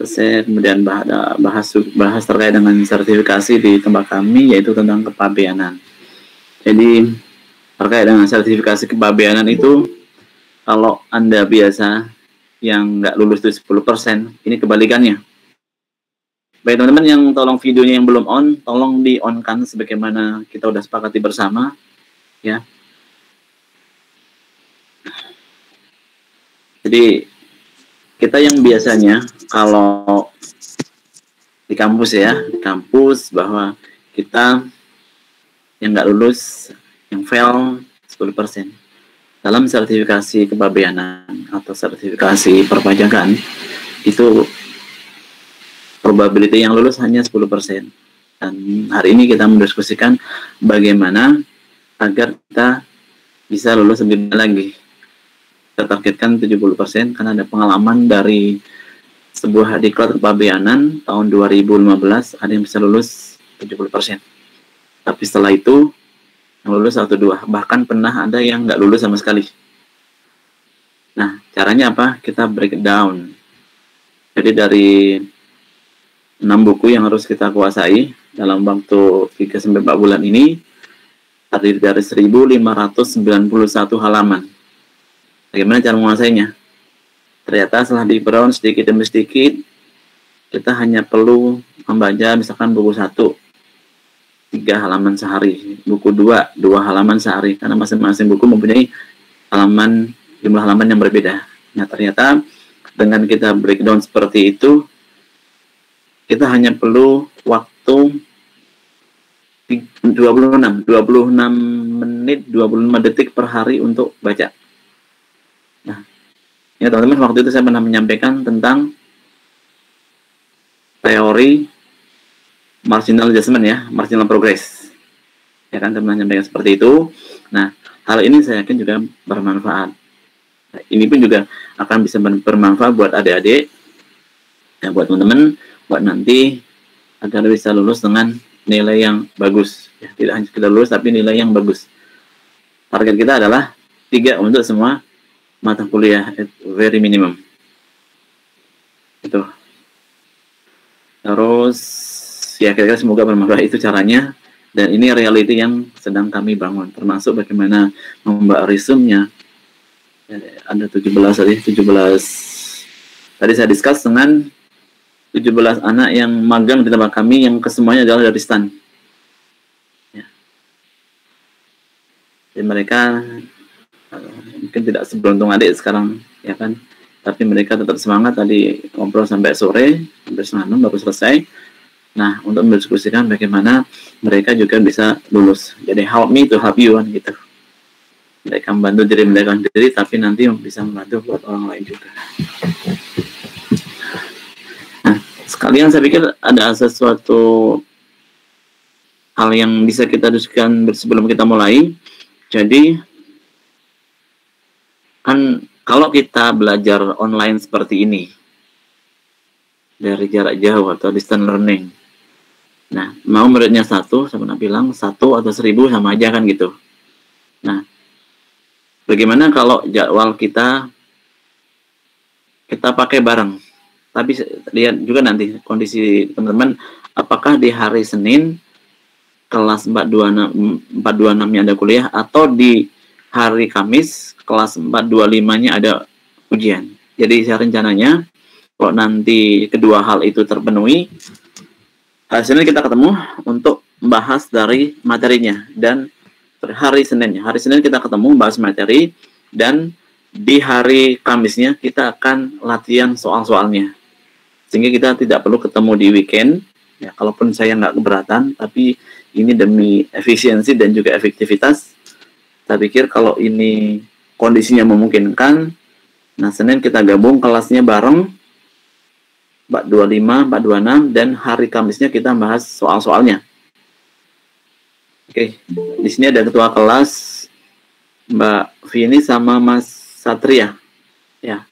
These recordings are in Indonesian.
Saya kemudian bahas terkait dengan sertifikasi di tempat kami, yaitu tentang kepabeanan. Jadi terkait dengan sertifikasi kepabeanan itu, kalau Anda biasa yang nggak lulus itu 10%, ini kebalikannya. Baik teman-teman yang tolong videonya yang belum on, tolong di-on-kan sebagaimana kita udah sepakati bersama, ya. Jadi kita yang biasanya kalau di kampus ya, di kampus bahwa kita yang nggak lulus, yang fail 10%. Dalam sertifikasi kepabeanan atau sertifikasi perpajakan, itu probability yang lulus hanya 10%. Dan hari ini kita mendiskusikan bagaimana agar kita bisa lulus lebih lagi. Kita targetkan 70% karena ada pengalaman dari sebuah diklat kepabeanan tahun 2015 ada yang bisa lulus 70%. Tapi setelah itu yang lulus 1-2, bahkan pernah ada yang nggak lulus sama sekali. Nah, caranya apa? Kita break it down. Jadi dari 6 buku yang harus kita kuasai dalam waktu 3-4 bulan ini terdiri dari 1591 halaman. Bagaimana cara menguasainya? Ternyata setelah di-breakdown sedikit demi sedikit, kita hanya perlu membaca misalkan buku 1, 3 halaman sehari, buku 2, 2 halaman sehari, karena masing-masing buku mempunyai jumlah halaman yang berbeda. Nah, ternyata dengan kita breakdown seperti itu, kita hanya perlu waktu 26 menit, 25 detik per hari untuk baca. Nah, ya teman-teman, waktu itu saya pernah menyampaikan tentang teori marginal adjustment ya, marginal progress. Ya kan, saya pernah menyampaikan seperti itu. Nah, hal ini saya yakin juga bermanfaat. Nah, ini pun juga akan bisa bermanfaat buat adik-adik, ya buat teman-teman, buat nanti agar bisa lulus dengan nilai yang bagus. Ya, tidak hanya sekedar lulus, tapi nilai yang bagus. Target kita adalah 3 untuk semua mata kuliah, very minimum. Itu. Terus ya kira-kira semoga bermanfaat, itu caranya. Dan ini reality yang sedang kami bangun, termasuk bagaimana membuat resume-nya. Ada 17 tadi saya discuss dengan 17 anak yang magang di tempat kami, yang kesemuanya adalah dari STAN. Ya. Jadi mereka mungkin tidak seberuntung adik sekarang, ya kan, tapi mereka tetap semangat. Tadi ngobrol sampai sore, sampai 5:30 baru selesai. Nah, untuk mendiskusikan bagaimana mereka juga bisa lulus. Jadi help me to help you kan, gitu. Mereka membantu diri mereka sendiri, tapi nanti bisa membantu buat orang lain juga. Nah, sekalian saya pikir ada sesuatu hal yang bisa kita diskusikan sebelum kita mulai. Jadi kan kalau kita belajar online seperti ini dari jarak jauh atau distance learning, nah mau muridnya 1, saya pernah bilang 1 atau 1000 sama aja kan gitu. Nah, bagaimana kalau jadwal kita pakai bareng, tapi lihat juga nanti kondisi teman-teman, apakah di hari Senin kelas 426-nya ada kuliah, atau di hari Kamis kelas 425-nya ada ujian. Jadi saya rencananya kalau nanti kedua hal itu terpenuhi, hari Senin kita ketemu untuk membahas dari materinya, dan hari Senin kita ketemu membahas materi, dan di hari Kamisnya kita akan latihan soal-soalnya, sehingga kita tidak perlu ketemu di weekend. Ya, kalaupun saya nggak keberatan, tapi ini demi efisiensi dan juga efektivitas. Saya pikir kalau ini kondisinya memungkinkan, nah Senin kita gabung kelasnya bareng 425, 426, dan hari Kamisnya kita bahas soal-soalnya. Oke, di sini ada ketua kelas Mbak Vini sama Mas Satria. Ya,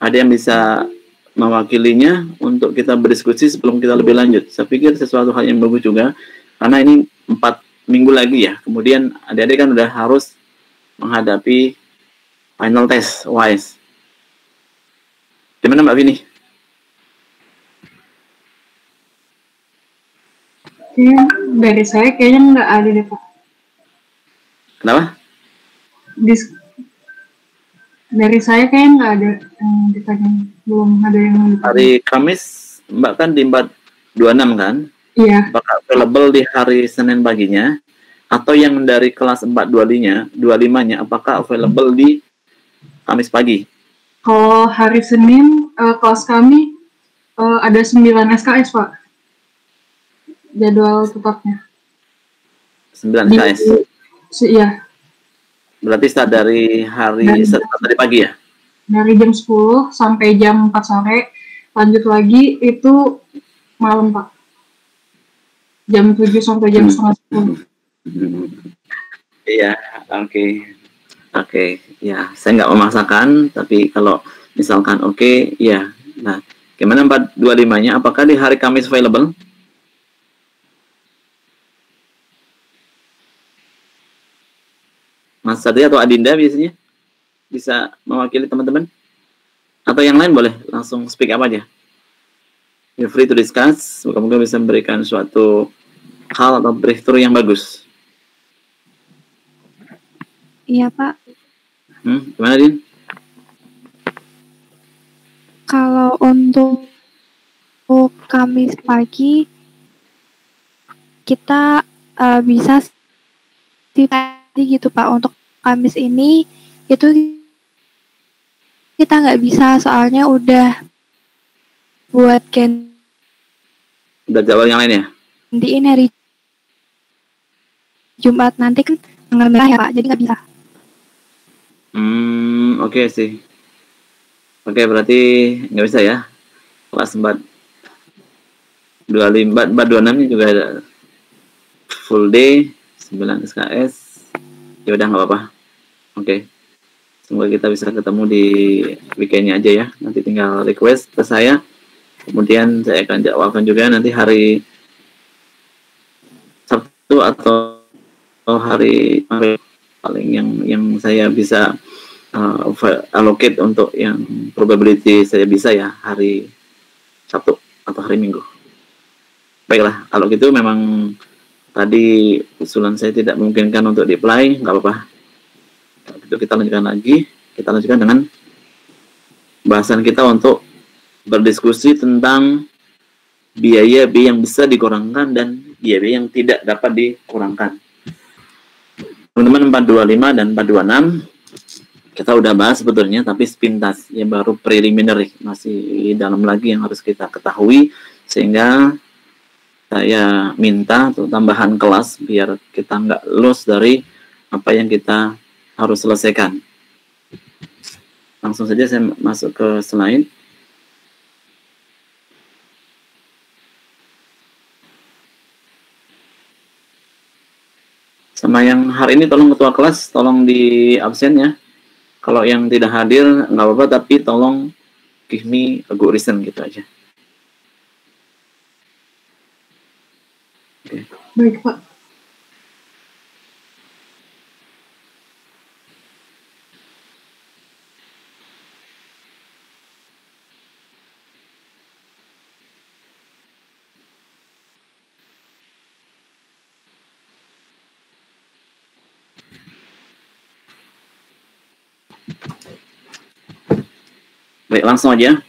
ada yang bisa mewakilinya untuk kita berdiskusi sebelum kita lebih lanjut. Saya pikir sesuatu hal yang bagus juga, karena ini 4 minggu lagi ya. Kemudian adik-adik kan udah harus menghadapi final test WISE. Gimana Mbak Vini? Dari saya kayaknya nggak ada deh Pak. Kenapa? Dari saya kayaknya nggak ada yang ditanya, belum ada yang ditanya. Hari Kamis Mbak kan di 426 kan? Iya. Apakah available di hari Senin paginya? Atau yang dari kelas 425-nya apakah available di Kamis pagi? Kalau hari Senin kelas kami ada 9 SKS Pak, jadwal tetapnya. 9 SKS? Iya. Berarti start dari pagi ya? Dari jam 10 sampai jam 4 sore, lanjut lagi itu malam Pak. Jam 7 sampai jam setengah 10. Iya, oke. Ya, saya nggak memaksakan, tapi kalau misalkan oke, ya. Nah, gimana 425-nya? Apakah di hari Kamis available? Mas Satria atau Adinda biasanya bisa mewakili teman-teman? Atau yang lain boleh langsung speak up aja. You're free to discuss. Semoga bisa memberikan suatu hal atau breakthrough yang bagus. Iya Pak. Gimana Din? Kalau untuk Kamis pagi kita bisa tadi gitu Pak. Untuk Kamis ini itu kita nggak bisa, soalnya udah buat udah jadwal yang lain ya? gantiin hari Jumat nanti kan tanggal merah ya Pak, jadi nggak bisa. Oke sih. Oke, berarti nggak bisa ya. Kelas 426-nya juga ada full day, 9 SKS. Ya udah nggak apa-apa. Oke. Semoga kita bisa ketemu di weekendnya aja ya. Nanti tinggal request ke saya. Kemudian saya akan jawabkan juga nanti hari Sabtu atau hari paling yang saya bisa allocate untuk yang probability saya bisa ya hari Sabtu atau hari Minggu. Baiklah, kalau gitu memang tadi usulan saya tidak memungkinkan untuk di-apply, nggak apa-apa. Itu kita lanjutkan lagi. Kita lanjutkan dengan bahasan kita untuk berdiskusi tentang biaya yang bisa dikurangkan dan biaya yang tidak dapat dikurangkan. Teman-teman 425 dan 426 kita udah bahas sebetulnya, tapi sepintas ya, baru preliminary, masih dalam lagi yang harus kita ketahui, sehingga saya minta untuk tambahan kelas biar kita nggak lose dari apa yang kita harus selesaikan. Langsung saja saya masuk ke slide. Sama yang hari ini tolong ketua kelas tolong di absen ya. Kalau yang tidak hadir nggak apa-apa, tapi tolong give me a good reason gitu aja. Oke. Baik Pak. Baik, langsung aja.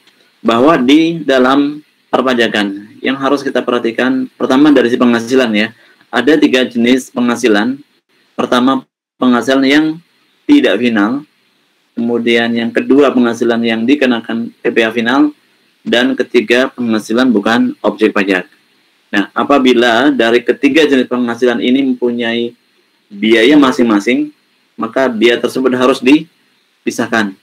Bahwa di dalam perpajakan yang harus kita perhatikan, pertama dari sisi penghasilan ya. Ada 3 jenis penghasilan. Pertama, penghasilan yang tidak final. Kemudian yang kedua, penghasilan yang dikenakan PPh final. Dan ketiga, penghasilan bukan objek pajak. Nah, apabila dari ketiga jenis penghasilan ini mempunyai biaya masing-masing, maka biaya tersebut harus dipisahkan.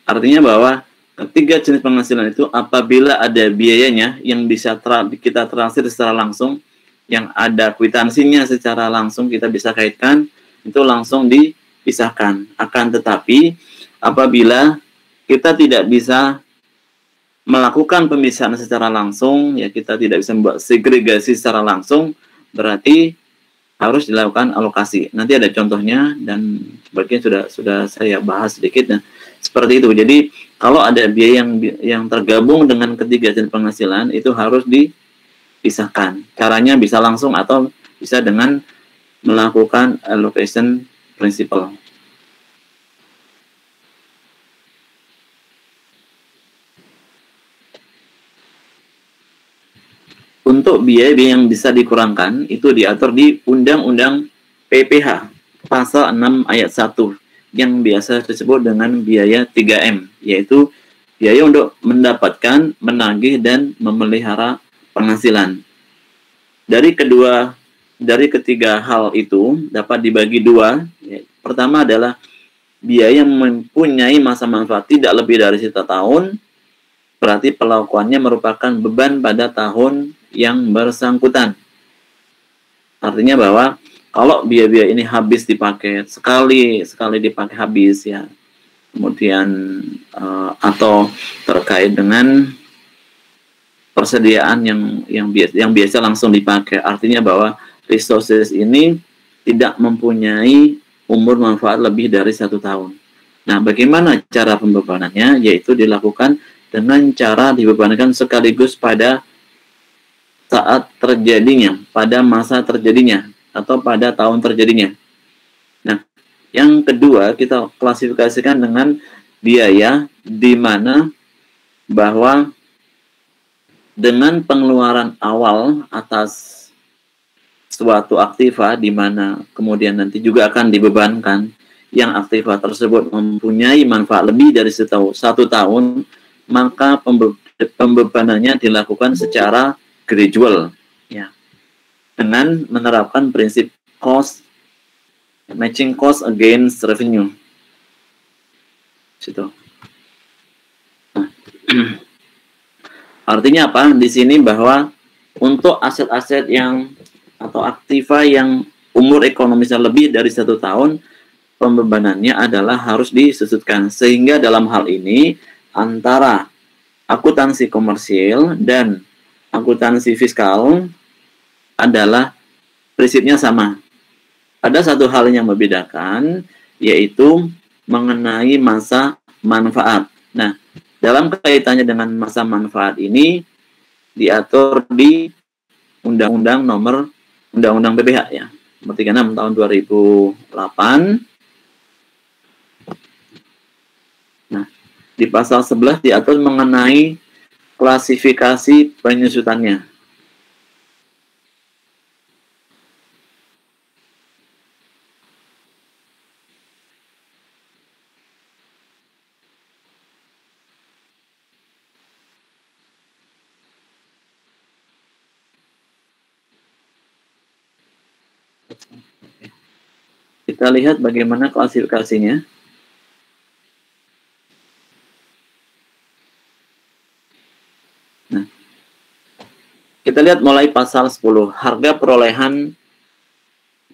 Artinya bahwa ketiga jenis penghasilan itu apabila ada biayanya yang bisa kita transfer secara langsung, yang ada kwitansinya secara langsung kita bisa kaitkan, itu langsung dipisahkan. Akan tetapi apabila kita tidak bisa melakukan pemisahan secara langsung, ya kita tidak bisa membuat segregasi secara langsung, berarti harus dilakukan alokasi. Nanti ada contohnya dan bagian sudah saya bahas sedikit. Nah, seperti itu. Jadi kalau ada biaya yang tergabung dengan ketiga jenis penghasilan itu harus dipisahkan. Caranya bisa langsung atau bisa dengan melakukan allocation principle. Untuk biaya yang bisa dikurangkan itu diatur di Undang-Undang PPH pasal 6 ayat 1 yang biasa disebut dengan biaya 3M, yaitu biaya untuk mendapatkan, menagih, dan memelihara penghasilan. Dari ketiga hal itu dapat dibagi dua. Pertama adalah biaya yang mempunyai masa manfaat tidak lebih dari 1 tahun, berarti pelakuannya merupakan beban pada tahun yang bersangkutan. Artinya bahwa kalau biaya-biaya ini habis dipakai sekali dipakai habis ya, kemudian atau terkait dengan persediaan yang biasa langsung dipakai, artinya bahwa resources ini tidak mempunyai umur manfaat lebih dari 1 tahun. Nah, bagaimana cara pembebanannya? Yaitu dilakukan dengan cara dibebankan sekaligus pada saat terjadinya, pada masa terjadinya, atau pada tahun terjadinya. Nah, yang kedua kita klasifikasikan dengan biaya di mana bahwa dengan pengeluaran awal atas suatu aktiva di mana kemudian nanti juga akan dibebankan yang aktiva tersebut mempunyai manfaat lebih dari 1 tahun, maka pembebanannya dilakukan secara gradual ya, dengan menerapkan prinsip matching cost against revenue. Situ. Nah, artinya apa? Di sini bahwa untuk aset-aset yang atau aktiva yang umur ekonomisnya lebih dari 1 tahun, pembebanannya adalah harus disusutkan. Sehingga dalam hal ini antara akuntansi komersil dan akuntansi fiskal adalah prinsipnya sama. Ada satu hal yang membedakan, yaitu mengenai masa manfaat. Nah, dalam kaitannya dengan masa manfaat ini diatur di Undang-Undang PPH ya, nomor 36 tahun 2008. Nah, di pasal 11 diatur mengenai klasifikasi penyusutannya. Kita lihat bagaimana klasifikasinya. Kita lihat mulai pasal 10, harga perolehan,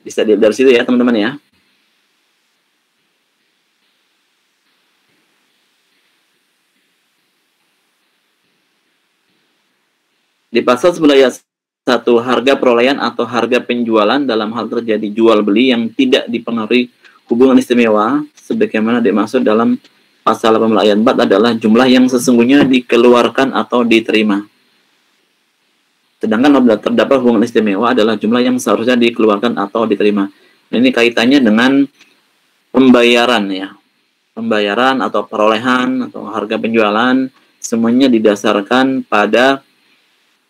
bisa dilihat dari situ ya teman-teman ya. Di pasal 11 ayat 1, harga perolehan atau harga penjualan dalam hal terjadi jual beli yang tidak dipengaruhi hubungan istimewa, sebagaimana dimaksud dalam pasal 18 ayat 4 adalah jumlah yang sesungguhnya dikeluarkan atau diterima. Sedangkan apabila terdapat hubungan istimewa adalah jumlah yang seharusnya dikeluarkan atau diterima. Ini kaitannya dengan pembayaran ya. Pembayaran atau perolehan atau harga penjualan semuanya didasarkan pada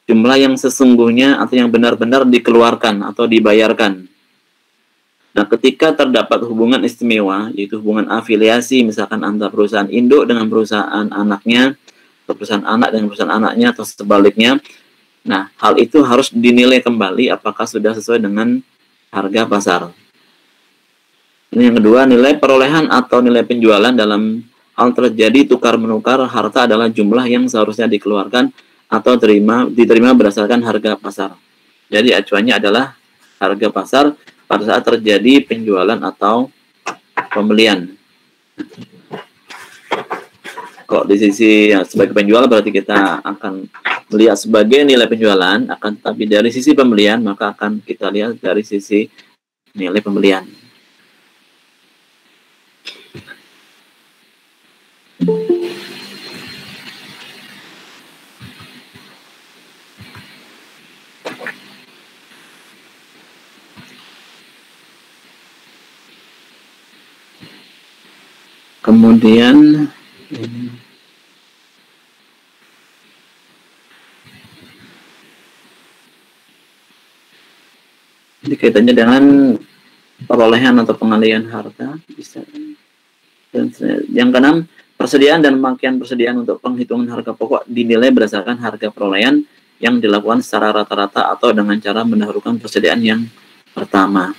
jumlah yang sesungguhnya atau yang benar-benar dikeluarkan atau dibayarkan. Nah, ketika terdapat hubungan istimewa, yaitu hubungan afiliasi misalkan antara perusahaan induk dengan perusahaan anaknya, atau perusahaan anak dengan perusahaan anaknya, atau sebaliknya. Nah, hal itu harus dinilai kembali apakah sudah sesuai dengan harga pasar. Ini yang kedua, nilai perolehan atau nilai penjualan dalam hal terjadi tukar-menukar harta adalah jumlah yang seharusnya dikeluarkan atau diterima berdasarkan harga pasar. Jadi acuannya adalah harga pasar pada saat terjadi penjualan atau pembelian. Kalau di sisi sebagai penjual berarti kita akan melihat sebagai nilai penjualan, akan tetapi dari sisi pembelian maka akan kita lihat dari sisi nilai pembelian. Kemudian jadi kaitannya dengan perolehan atau pengalihan harta bisa. Dan yang keenam, persediaan dan pemakaian persediaan untuk penghitungan harga pokok dinilai berdasarkan harga perolehan yang dilakukan secara rata-rata atau dengan cara mendahulukan persediaan yang pertama.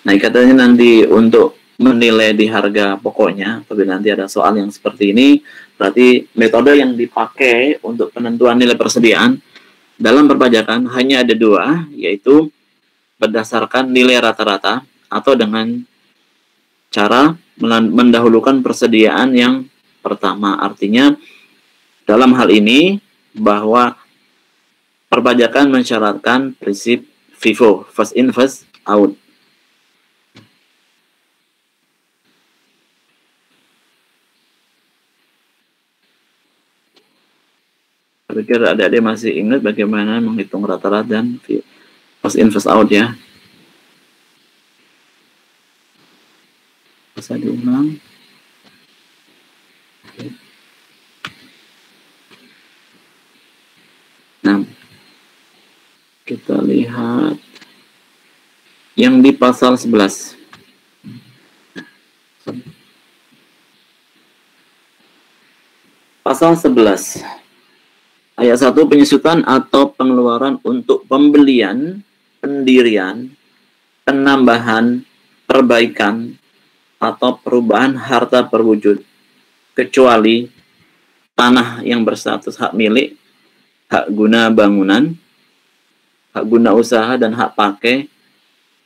Nah, katanya nanti untuk menilai di harga pokoknya, apabila nanti ada soal yang seperti ini, berarti metode yang dipakai untuk penentuan nilai persediaan dalam perpajakan hanya ada dua, yaitu berdasarkan nilai rata-rata atau dengan cara mendahulukan persediaan yang pertama. Artinya dalam hal ini bahwa perpajakan mensyaratkan prinsip FIFO, first in first out. Saya pikir adik-adik masih ingat bagaimana menghitung rata-rata dan first in first out ya. Bisa diulang. Nah, kita lihat yang di pasal 11. Pasal 11. Ayat 1, penyusutan atau pengeluaran untuk pembelian, pendirian, penambahan, perbaikan, atau perubahan harta berwujud, kecuali tanah yang berstatus hak milik, hak guna bangunan, hak guna usaha, dan hak pakai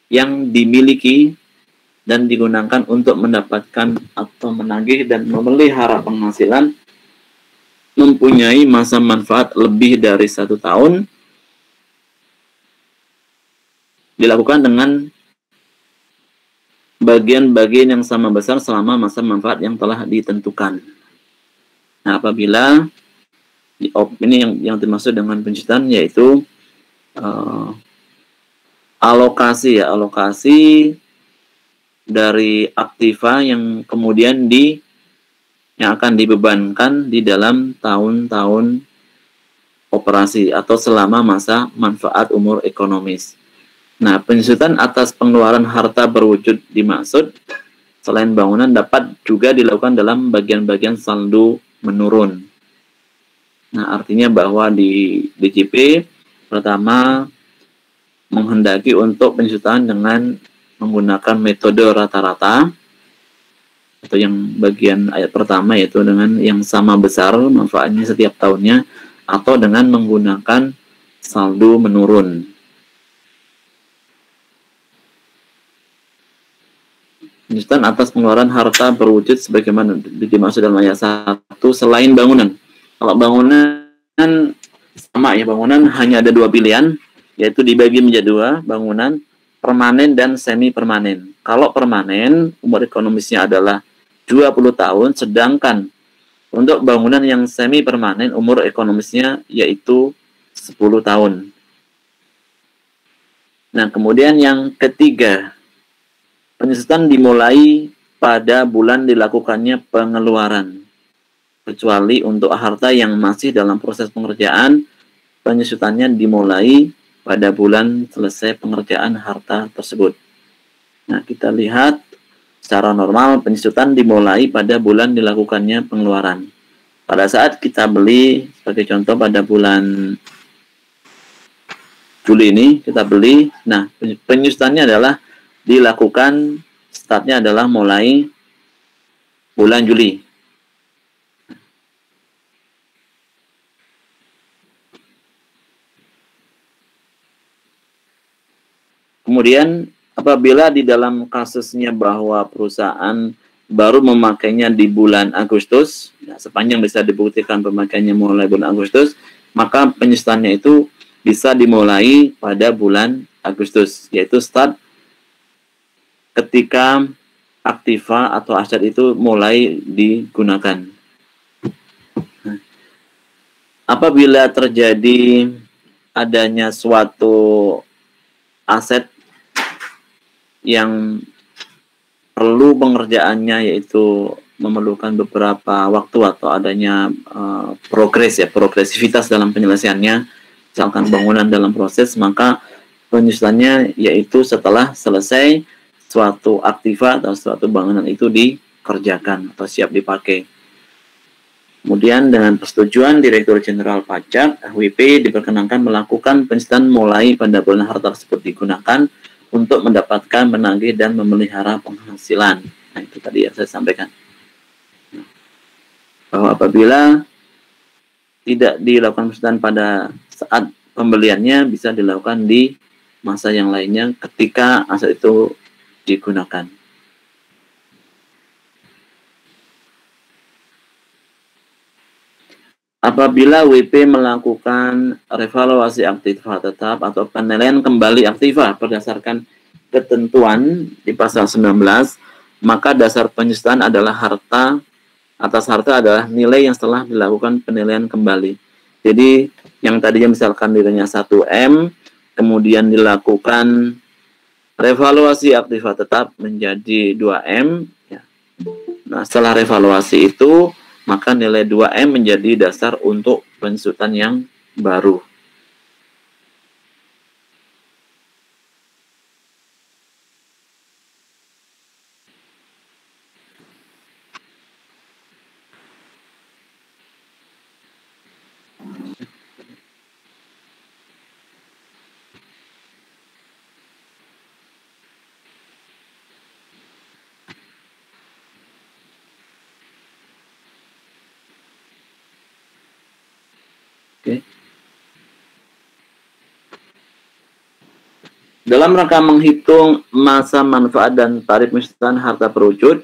yang dimiliki dan digunakan untuk mendapatkan atau menagih dan memelihara penghasilan, mempunyai masa manfaat lebih dari 1 tahun, dilakukan dengan bagian-bagian yang sama besar selama masa manfaat yang telah ditentukan. Nah, apabila ini yang dimaksud dengan penyusutan yaitu alokasi dari aktiva yang kemudian yang akan dibebankan di dalam tahun-tahun operasi atau selama masa manfaat umur ekonomis. Nah, penyusutan atas pengeluaran harta berwujud dimaksud selain bangunan dapat juga dilakukan dalam bagian-bagian saldo menurun. Nah, artinya bahwa di DJP pertama menghendaki untuk penyusutan dengan menggunakan metode rata-rata atau yang bagian ayat pertama yaitu dengan yang sama besar manfaatnya setiap tahunnya atau dengan menggunakan saldo menurun. Penyusutan atas pengeluaran harta berwujud sebagaimana dimaksud dalam ayat 1 selain bangunan. Kalau bangunan sama ya, bangunan hanya ada 2 pilihan, yaitu dibagi menjadi 2, bangunan permanen dan semi permanen. Kalau permanen umur ekonomisnya adalah 20 tahun, sedangkan untuk bangunan yang semi permanen umur ekonomisnya yaitu 10 tahun. Nah, kemudian yang ketiga, penyusutan dimulai pada bulan dilakukannya pengeluaran. Kecuali untuk harta yang masih dalam proses pengerjaan, penyusutannya dimulai pada bulan selesai pengerjaan harta tersebut. Nah, kita lihat secara normal penyusutan dimulai pada bulan dilakukannya pengeluaran. Pada saat kita beli, sebagai contoh pada bulan Juli ini kita beli, nah penyusutannya adalah dilakukan, startnya adalah mulai bulan Juli. Kemudian apabila di dalam kasusnya bahwa perusahaan baru memakainya di bulan Agustus, ya, sepanjang bisa dibuktikan pemakaiannya mulai bulan Agustus, maka penyusutannya itu bisa dimulai pada bulan Agustus, yaitu start ketika aktiva atau aset itu mulai digunakan. Nah, apabila terjadi adanya suatu aset yang perlu pengerjaannya, yaitu memerlukan beberapa waktu atau adanya progresivitas dalam penyelesaiannya, misalkan bangunan dalam proses, maka penyusunannya yaitu setelah selesai suatu aktiva atau suatu bangunan itu dikerjakan atau siap dipakai. Kemudian dengan persetujuan Direktur Jenderal Pajak, WP diperkenankan melakukan penyusunan mulai pada bulan harta tersebut digunakan untuk mendapatkan, menagih, dan memelihara penghasilan. Nah, itu tadi yang saya sampaikan. Bahwa apabila tidak dilakukan penyusunan pada saat pembeliannya, bisa dilakukan di masa yang lainnya ketika aset itu digunakan. Apabila WP melakukan revaluasi aktiva tetap atau penilaian kembali aktiva berdasarkan ketentuan di pasal 19, maka dasar penyusunan adalah harta, atas harta adalah nilai yang setelah dilakukan penilaian kembali. Jadi yang tadinya misalkan nilainya 1M, kemudian dilakukan revaluasi aktiva tetap menjadi 2M. Ya. Nah, setelah revaluasi itu, maka nilai 2M menjadi dasar untuk penyusunan yang baru. Oke. Dalam rangka menghitung masa manfaat dan tarif penyusunan harta berwujud,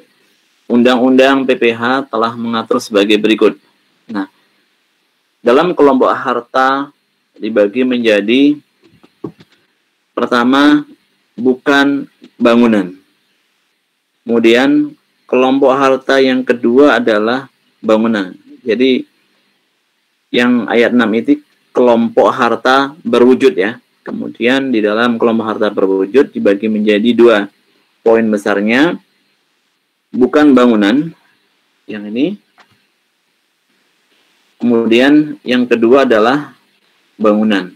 Undang-Undang PPH telah mengatur sebagai berikut. Nah, dalam kelompok harta dibagi menjadi pertama bukan bangunan. Kemudian kelompok harta yang kedua adalah bangunan. Jadi yang ayat 6 itu kelompok harta berwujud ya. Kemudian di dalam kelompok harta berwujud dibagi menjadi dua poin besarnya. Bukan bangunan, yang ini. Kemudian yang kedua adalah bangunan.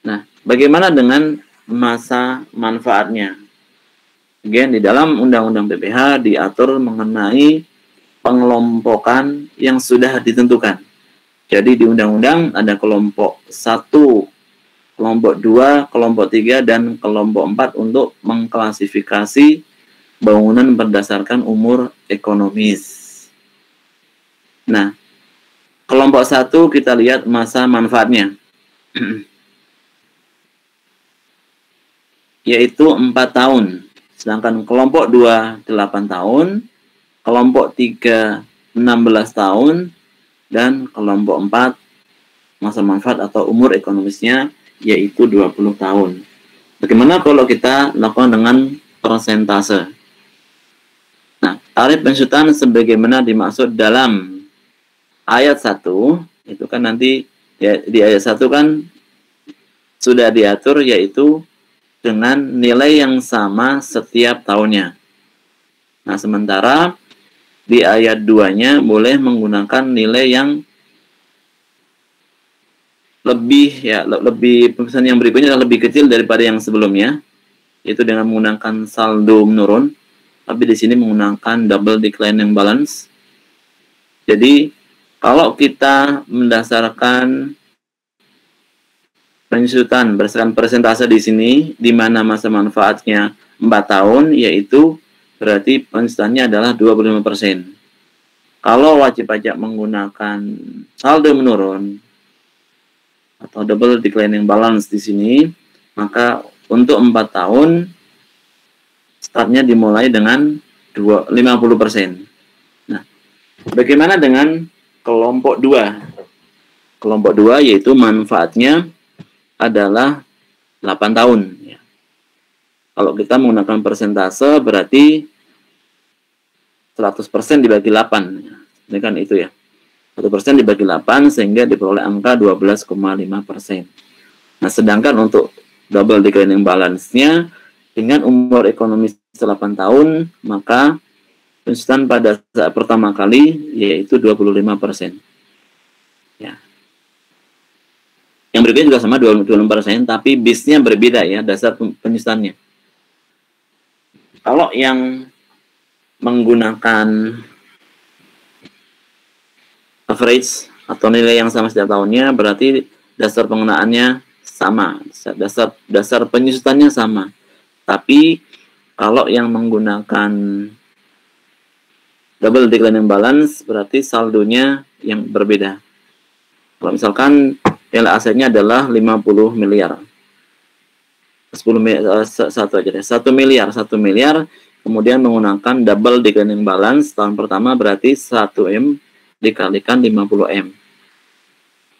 Nah, bagaimana dengan masa manfaatnya? Again, di dalam Undang-Undang PPH diatur mengenai pengelompokan yang sudah ditentukan. Jadi di undang-undang ada kelompok 1, kelompok 2, kelompok 3, dan kelompok 4 untuk mengklasifikasi bangunan berdasarkan umur ekonomis. Nah, kelompok 1 kita lihat masa manfaatnya. Yaitu 4 tahun. Sedangkan kelompok 2, 8 tahun. Kelompok 3, 16 tahun, dan kelompok 4, masa manfaat atau umur ekonomisnya, yaitu 20 tahun. Bagaimana kalau kita lakukan dengan persentase? Nah, tarif penyusunan sebagaimana dimaksud dalam ayat 1, itu kan nanti ya, di ayat 1 kan sudah diatur, yaitu dengan nilai yang sama setiap tahunnya. Nah, sementara di ayat 2-nya boleh menggunakan nilai yang lebih pesan yang berikutnya adalah lebih kecil daripada yang sebelumnya, yaitu dengan menggunakan saldo menurun, tapi di sini menggunakan double declining balance. Jadi kalau kita mendasarkan penyusutan berdasarkan persentase di sini, di mana masa manfaatnya 4 tahun, yaitu berarti penyusutannya adalah 25%. Kalau wajib pajak menggunakan saldo menurun atau double declining balance di sini, maka untuk 4 tahun startnya dimulai dengan 50%. Nah, bagaimana dengan kelompok 2? Kelompok 2 yaitu manfaatnya adalah 8 tahun. Kalau kita menggunakan persentase berarti 100% dibagi 8. Ini kan itu ya. 1% dibagi 8 sehingga diperoleh angka 12,5%. Nah, sedangkan untuk double declining balance-nya dengan umur ekonomis 8 tahun, maka penyusutan pada saat pertama kali yaitu 25%. Ya. Yang berikutnya juga sama 25%, tapi bisnya berbeda ya, dasar penyusutannya. Kalau yang menggunakan average atau nilai yang sama setiap tahunnya, berarti dasar penggunaannya sama, dasar penyusutannya sama. Tapi kalau yang menggunakan double declining balance, berarti saldonya yang berbeda. Kalau misalkan nilai asetnya adalah 50 miliar. 10 miliar, 1 miliar, 1 miliar, kemudian menggunakan double declining balance tahun pertama berarti 1M dikalikan 50M.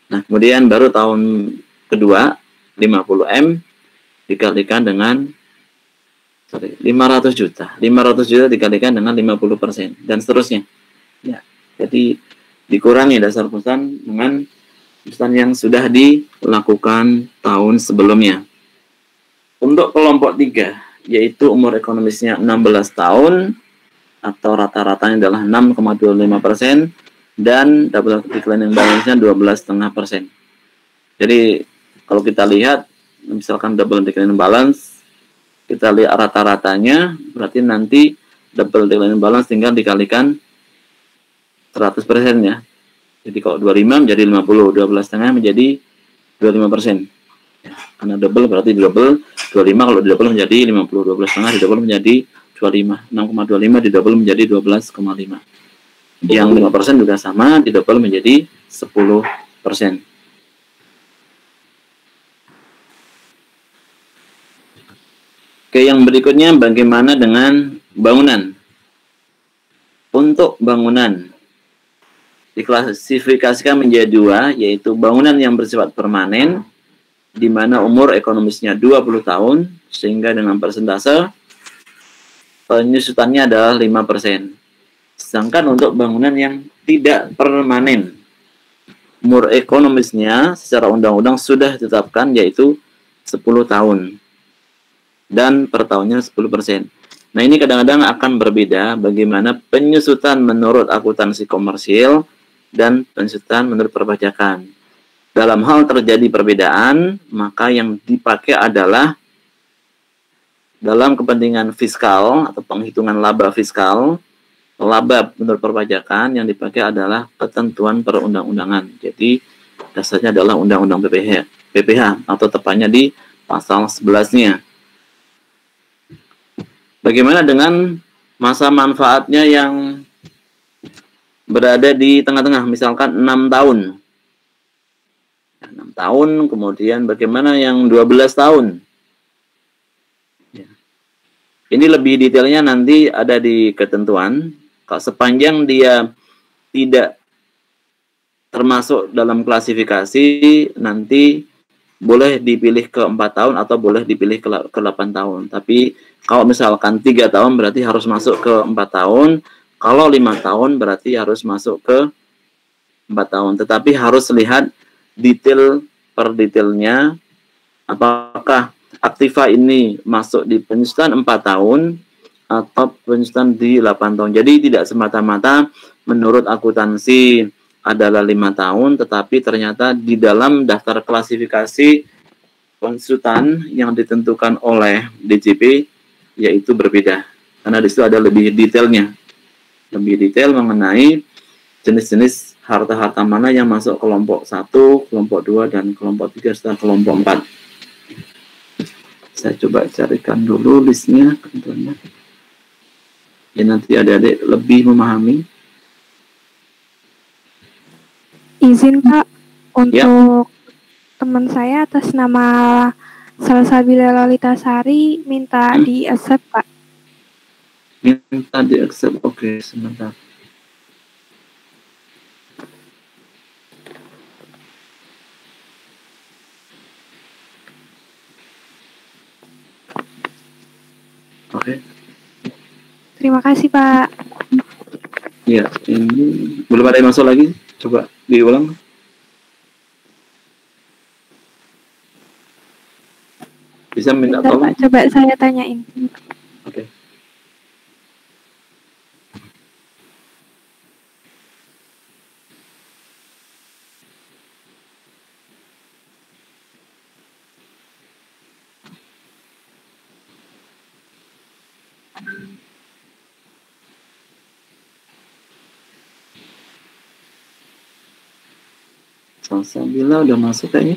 Nah, kemudian baru tahun kedua 50M dikalikan dengan 500 juta. 500 juta dikalikan dengan 50% dan seterusnya. Ya, jadi dikurangi dasar perusahaan dengan perusahaan yang sudah dilakukan tahun sebelumnya. Untuk kelompok 3, yaitu umur ekonomisnya 16 tahun, atau rata-ratanya adalah 6,25%, dan double declining balance-nya 12,5%. Jadi, kalau kita lihat, misalkan double declining balance, kita lihat rata-ratanya, berarti nanti double declining balance tinggal dikalikan 100% ya. Jadi, kalau 25 menjadi 50, 12,5 menjadi 25%. Ya, karena double berarti double 25, kalau di double menjadi 50, 12,5 di double menjadi 25, 6,25 di double menjadi 12,5. Yang 5% juga sama, di double menjadi 10%. Oke, yang berikutnya bagaimana dengan bangunan? Untuk bangunan diklasifikasikan menjadi 2, yaitu bangunan yang bersifat permanen, di mana umur ekonomisnya 20 tahun, sehingga dengan persentase penyusutannya adalah 5%. Sedangkan untuk bangunan yang tidak permanen, umur ekonomisnya secara undang-undang sudah ditetapkan yaitu 10 tahun. Dan per tahunnya 10%. Nah, ini kadang-kadang akan berbeda bagaimana penyusutan menurut akuntansi komersil dan penyusutan menurut perpajakan. Dalam hal terjadi perbedaan, maka yang dipakai adalah dalam kepentingan fiskal atau penghitungan laba fiskal, laba menurut perpajakan yang dipakai adalah ketentuan perundang-undangan. Jadi dasarnya adalah Undang-Undang PPH atau tepatnya di pasal 11-nya. Bagaimana dengan masa manfaatnya yang berada di tengah-tengah, misalkan 6 tahun. 6 tahun, kemudian bagaimana yang 12 tahun? Ya. Ini lebih detailnya nanti ada di ketentuan. Kalau sepanjang dia tidak termasuk dalam klasifikasi, nanti boleh dipilih ke 4 tahun atau boleh dipilih ke 8 tahun. Tapi kalau misalkan 3 tahun berarti harus masuk ke 4 tahun. Kalau 5 tahun berarti harus masuk ke 4 tahun. Tetapi harus lihat detail per detailnya, apakah aktiva ini masuk di penyusutan 4 tahun atau penyusutan di 8 tahun. Jadi tidak semata-mata menurut akuntansi adalah 5 tahun, tetapi ternyata di dalam daftar klasifikasi penyusutan yang ditentukan oleh DJP yaitu berbeda. Karena di situ ada lebih detailnya. Lebih detail mengenai jenis-jenis harta-harta mana yang masuk kelompok 1, kelompok 2, dan kelompok 3, serta kelompok 4. Saya coba carikan dulu listnya, tentunya. Ya, nanti adik-adik lebih memahami. Izin Pak, untuk teman saya atas nama Salsabila Lolitasari minta di accept Pak. Minta di accept, oke, sebentar. Oke. Terima kasih, Pak. Ya, ini belum ada yang masuk lagi. Coba diulang. Bisa minta Bentar, tolong? Pak. Coba saya tanyain. Oke. Salsabila udah masuk kayaknya.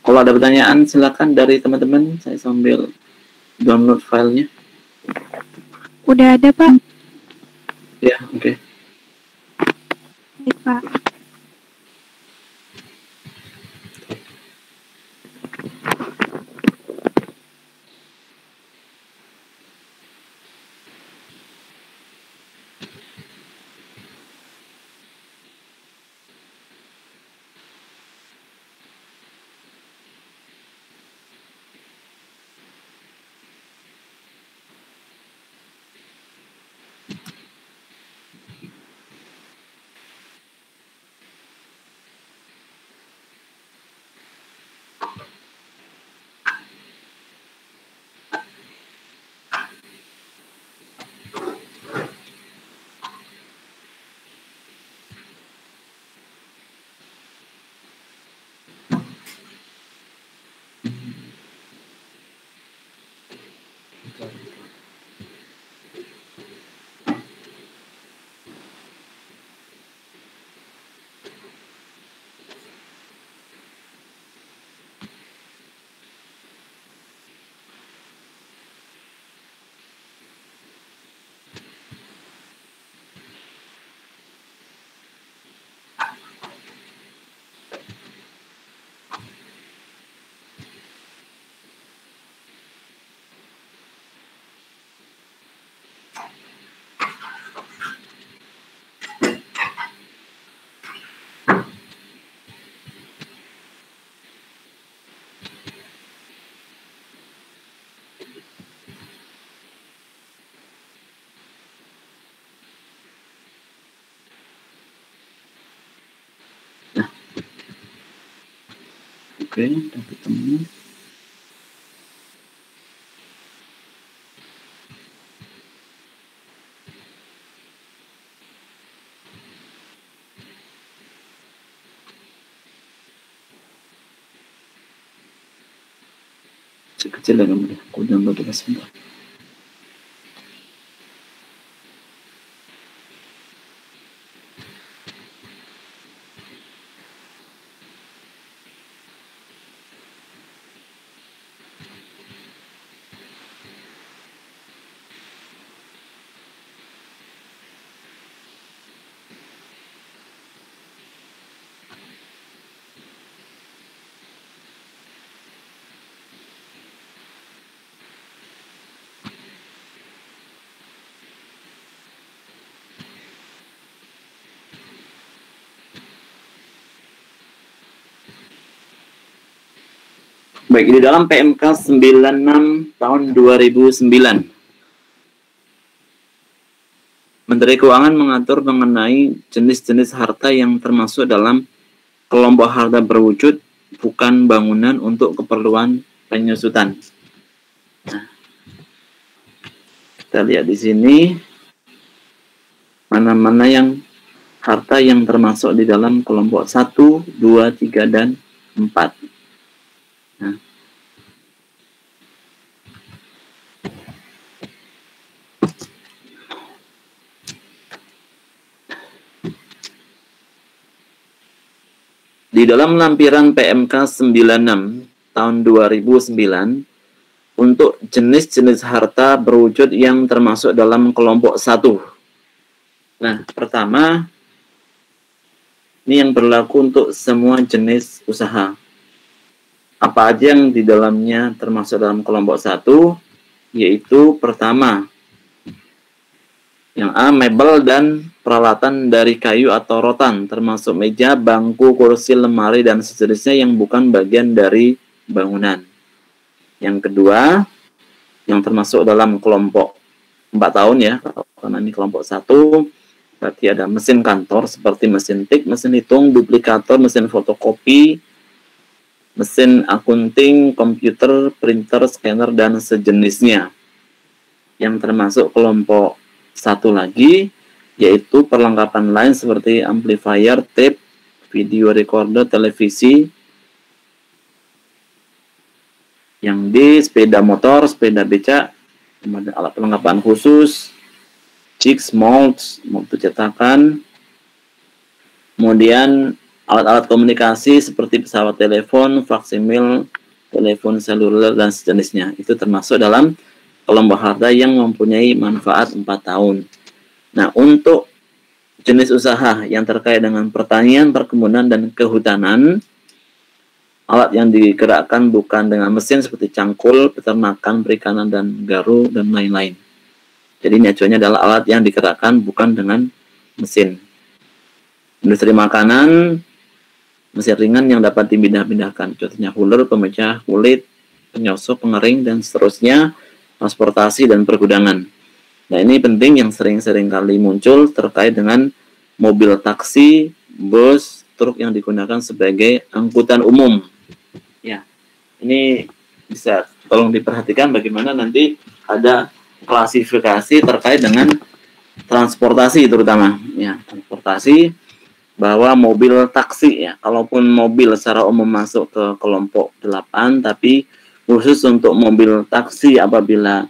Kalau ada pertanyaan silakan dari teman-teman, saya sambil download filenya. Udah ada, Pak? Ya, oke. Baik, Pak. Oke, udah ketemu. Kecil ya kamu, aku download dulu sebentar. Baik, di dalam PMK 96 tahun 2009, Menteri Keuangan mengatur mengenai jenis-jenis harta yang termasuk dalam kelompok harta berwujud bukan bangunan untuk keperluan penyusutan. Nah, kita lihat di sini mana-mana yang harta yang termasuk di dalam kelompok 1, 2, 3, dan 4. Nah, di dalam lampiran PMK 96 tahun 2009 untuk jenis-jenis harta berwujud yang termasuk dalam kelompok 1. Nah, pertama, ini yang berlaku untuk semua jenis usaha. Apa aja yang di dalamnya termasuk dalam kelompok 1? Yaitu pertama, yang A, mebel dan peralatan dari kayu atau rotan, termasuk meja, bangku, kursi, lemari, dan sejenisnya yang bukan bagian dari bangunan. Yang kedua, yang termasuk dalam kelompok 4 tahun ya, karena ini kelompok 1, berarti ada mesin kantor seperti mesin tik, mesin hitung, duplikator, mesin fotokopi, mesin akunting, komputer, printer, scanner, dan sejenisnya. Yang termasuk kelompok 1 lagi, yaitu perlengkapan lain seperti amplifier, tape, video recorder, televisi. Yang D, sepeda motor, sepeda becak, alat perlengkapan khusus, jigs, molds, mutu cetakan, kemudian alat-alat komunikasi seperti pesawat telepon, faksimil, telepon seluler, dan sejenisnya. Itu termasuk dalam kelompok harta yang mempunyai manfaat 4 tahun. Nah, untuk jenis usaha yang terkait dengan pertanian, perkebunan, dan kehutanan, alat yang digerakkan bukan dengan mesin seperti cangkul, peternakan, perikanan, dan garu, dan lain-lain. Jadi ini acuannya adalah alat yang digerakkan bukan dengan mesin. Industri makanan, mesin ringan yang dapat dipindah-pindahkan. Contohnya huler, pemecah kulit, penyosok, pengering, dan seterusnya, transportasi, dan pergudangan. Nah, ini penting yang sering-sering kali muncul terkait dengan mobil taksi, bus, truk yang digunakan sebagai angkutan umum. Ya, ini bisa tolong diperhatikan bagaimana nanti ada klasifikasi terkait dengan transportasi terutama. Ya, transportasi bahwa mobil taksi ya, kalaupun mobil secara umum masuk ke kelompok 8, tapi khusus untuk mobil taksi apabila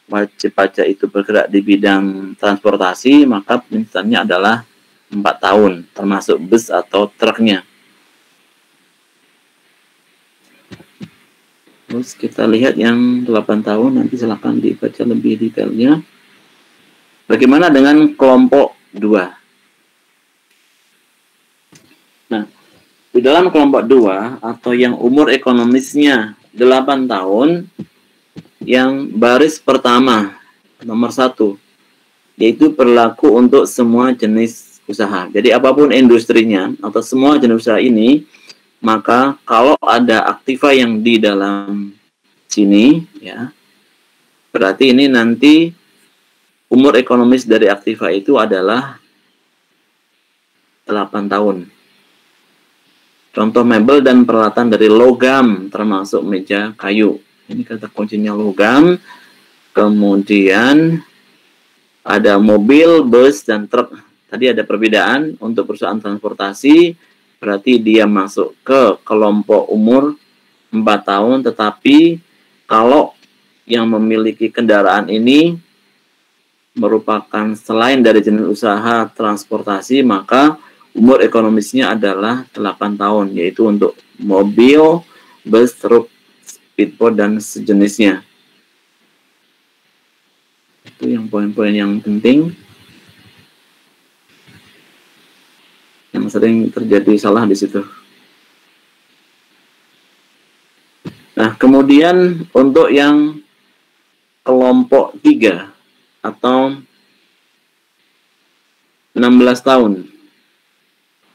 wajib pajak itu bergerak di bidang transportasi, maka penuntutannya adalah 4 tahun, termasuk bus atau truknya. Terus kita lihat yang 8 tahun, nanti silakan dibaca lebih detailnya. Bagaimana dengan kelompok 2? Nah, di dalam kelompok 2 atau yang umur ekonomisnya 8 tahun, yang baris pertama, nomor 1, yaitu berlaku untuk semua jenis usaha. Jadi apapun industrinya atau semua jenis usaha ini, maka kalau ada aktiva yang di dalam sini, ya, berarti ini nanti umur ekonomis dari aktiva itu adalah 8 tahun. Contoh mebel dan peralatan dari logam, termasuk meja kayu. Ini kata kuncinya logam. Kemudian ada mobil, bus, dan truk. Tadi ada perbedaan untuk perusahaan transportasi. Berarti dia masuk ke kelompok umur 4 tahun. Tetapi kalau yang memiliki kendaraan ini merupakan selain dari jenis usaha transportasi, maka umur ekonomisnya adalah 8 tahun, yaitu untuk mobil, bus, truk, speedboat, dan sejenisnya. Itu yang poin-poin yang penting, yang sering terjadi salah di situ. Nah, kemudian untuk yang kelompok 3 atau 16 tahun,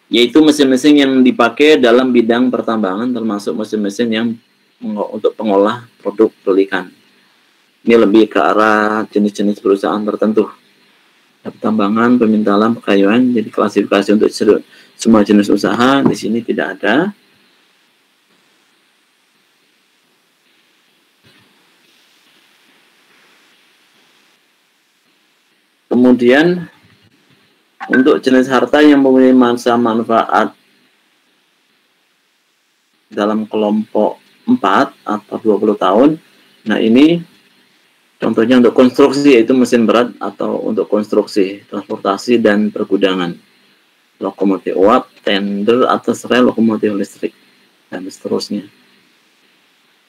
yaitu mesin-mesin yang dipakai dalam bidang pertambangan, termasuk mesin-mesin yang untuk pengolah produk pelikan. Ini lebih ke arah jenis-jenis perusahaan tertentu. Pertambangan, pemintalan, pekayuan, jadi klasifikasi untuk semua jenis usaha di sini tidak ada. Kemudian untuk jenis harta yang mempunyai masa manfaat dalam kelompok 4 atau 20 tahun. Nah, ini contohnya untuk konstruksi, yaitu mesin berat atau untuk konstruksi, transportasi, dan pergudangan. Lokomotif uap, tender, atas rel, lokomotif listrik, dan seterusnya.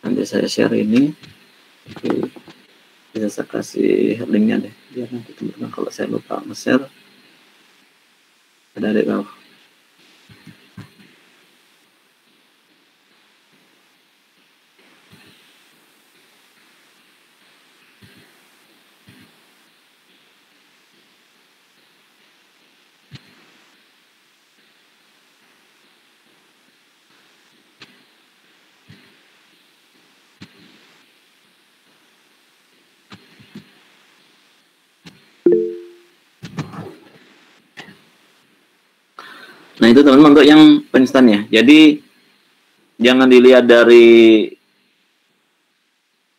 Nanti saya share ini. Bisa saya kasih linknya deh, biar nanti teman-teman kalau saya lupa nge-share. Ada di bawah. Nah, itu teman-teman untuk yang pensiunan ya. Jadi jangan dilihat dari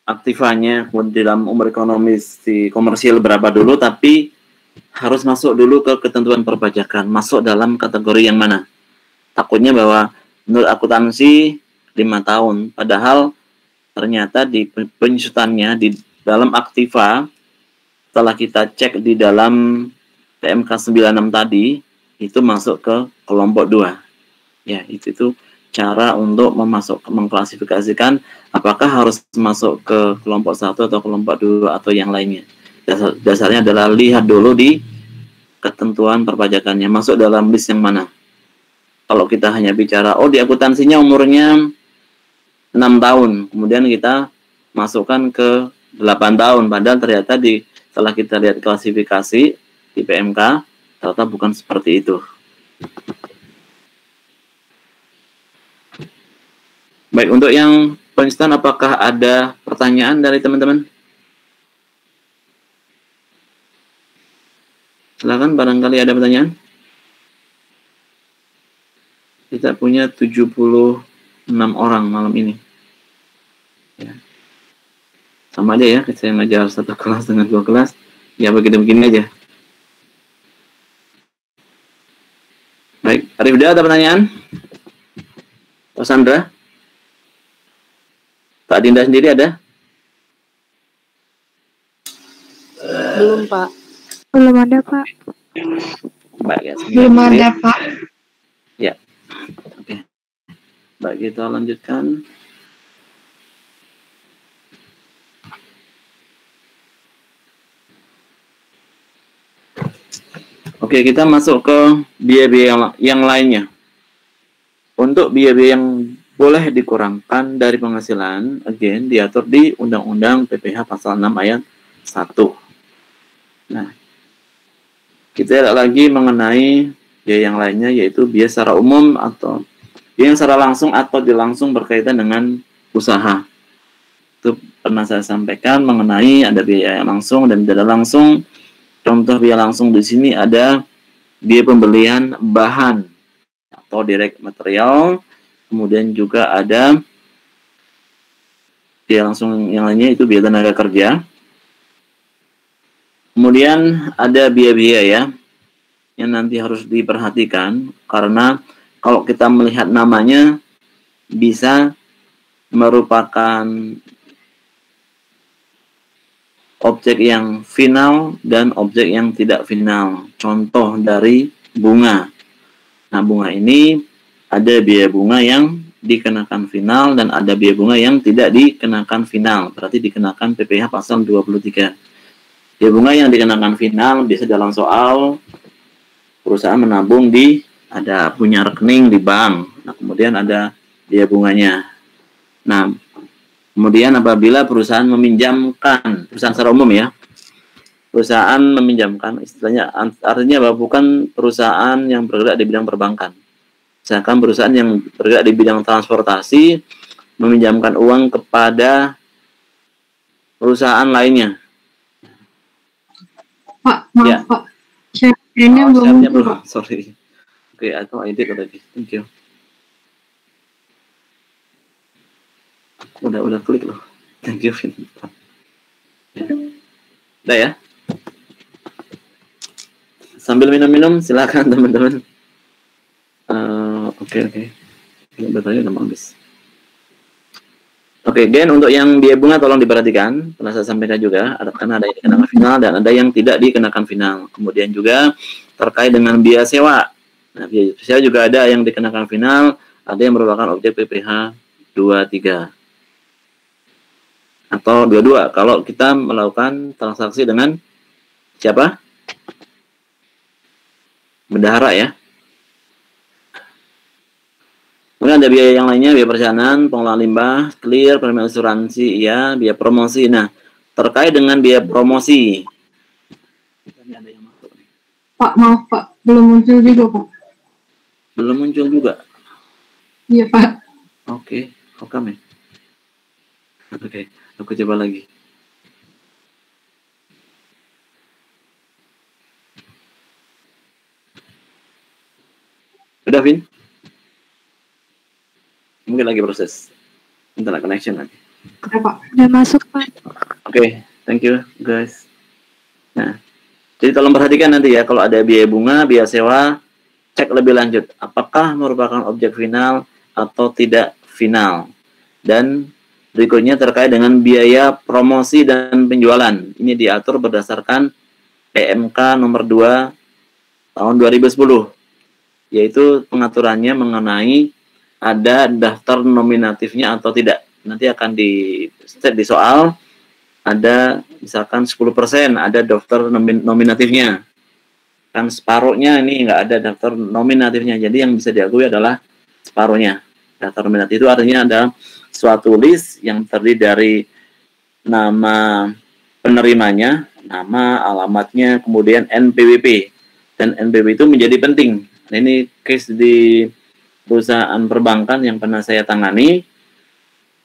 aktifannya kemudian dalam umur ekonomi si komersial berapa dulu, tapi harus masuk dulu ke ketentuan perpajakan, masuk dalam kategori yang mana. Takutnya bahwa menurut akuntansi 5 tahun, padahal ternyata di penyusutannya di dalam aktiva setelah kita cek di dalam PMK 96 tadi itu masuk ke kelompok 2. Ya, itu cara untuk mengklasifikasikan apakah harus masuk ke kelompok 1 atau kelompok 2 atau yang lainnya. Dasarnya adalah lihat dulu di ketentuan perpajakannya masuk dalam list yang mana. Kalau kita hanya bicara di akuntansinya umurnya 6 tahun, kemudian kita masukkan ke 8 tahun, padahal ternyata setelah kita lihat klasifikasi di PMK ternyata bukan seperti itu. Baik, untuk yang pensiunan apakah ada pertanyaan dari teman-teman? Silakan, barangkali ada pertanyaan. Kita punya 76 orang malam ini. Ya. Sama aja ya, saya ngajar satu kelas dengan 2 kelas. Ya begini-begini aja. Baik, Arifda ada pertanyaan? Pak Sandra? Pak Dinda sendiri ada? Belum, Pak. Belum ada, Pak. Baik, ya, Belum ada, Pak. Ya. Oke. Baik, kita lanjutkan. Oke, kita masuk ke biaya-biaya yang lainnya. Untuk biaya-biaya yang boleh dikurangkan dari penghasilan, again, diatur di Undang-Undang PPh Pasal 6 Ayat 1. Nah, kita lihat lagi mengenai biaya yang lainnya, yaitu biaya secara umum atau biaya yang secara langsung atau langsung berkaitan dengan usaha. Itu pernah saya sampaikan mengenai ada biaya yang langsung dan tidak langsung. Contoh biaya langsung di sini ada biaya pembelian bahan atau direct material, kemudian juga ada biaya langsung yang lainnya itu biaya tenaga kerja. Kemudian ada biaya-biaya ya yang nanti harus diperhatikan karena kalau kita melihat namanya bisa merupakan objek yang final dan objek yang tidak final. Contoh dari bunga. Nah, bunga ini ada biaya bunga yang dikenakan final dan ada biaya bunga yang tidak dikenakan final. Berarti dikenakan PPh pasal 23. Biaya bunga yang dikenakan final biasa dalam soal perusahaan menabung ada punya rekening di bank. Nah, kemudian ada biaya bunganya. Nah, kemudian apabila perusahaan meminjamkan, perusahaan secara umum ya, perusahaan meminjamkan, istilahnya artinya bahwa bukan perusahaan yang bergerak di bidang perbankan. Misalkan perusahaan yang bergerak di bidang transportasi meminjamkan uang kepada perusahaan lainnya. Pak, maaf, Ya. Pak. Share-nya belum muncul, Pak. Sorry. Oke, atau ID tadi. Thank you. Udah klik loh. Thank you, Vin. Ya. Udah ya. Sambil minum-minum, silakan teman-teman. Oke. Ini bertanya udah mau habis. Oke, Gen, untuk yang biaya bunga tolong diperhatikan. Pernah saya sampaikan juga, karena ada yang dikenakan final dan ada yang tidak dikenakan final. Kemudian juga terkait dengan biaya sewa. Nah, biaya sewa juga ada yang dikenakan final, ada yang merupakan objek PPh 23. Atau 22 kalau kita melakukan transaksi dengan siapa? Bendahara ya. Kemudian ada biaya yang lainnya, biaya perjalanan, pengelolaan limbah, clear, premium asuransi, ya, biaya promosi. Nah, terkait dengan biaya promosi. Pak, maaf, Pak. Belum muncul juga, Pak. Belum muncul juga. Iya, Pak. Oke, ya. Oke, aku coba lagi. Sudah, Vin? Mungkin lagi proses internet connection lagi. Oke, Pak. Udah masuk, Pak. Oke, thank you guys. Nah, jadi tolong perhatikan nanti ya, kalau ada biaya bunga, biaya sewa, cek lebih lanjut apakah merupakan objek final atau tidak final. Dan berikutnya terkait dengan biaya promosi dan penjualan. Ini diatur berdasarkan PMK nomor 2 tahun 2010, yaitu pengaturannya mengenai ada daftar nominatifnya atau tidak. Nanti akan di set di soal, ada misalkan 10% ada daftar nominatifnya. Kan separuhnya ini nggak ada daftar nominatifnya, jadi yang bisa diakui adalah separuhnya. Daftar nominatif itu artinya ada suatu list yang terdiri dari nama penerimanya, nama, alamatnya, kemudian NPWP. Dan NPWP itu menjadi penting. Nah, ini case di perusahaan perbankan yang pernah saya tangani,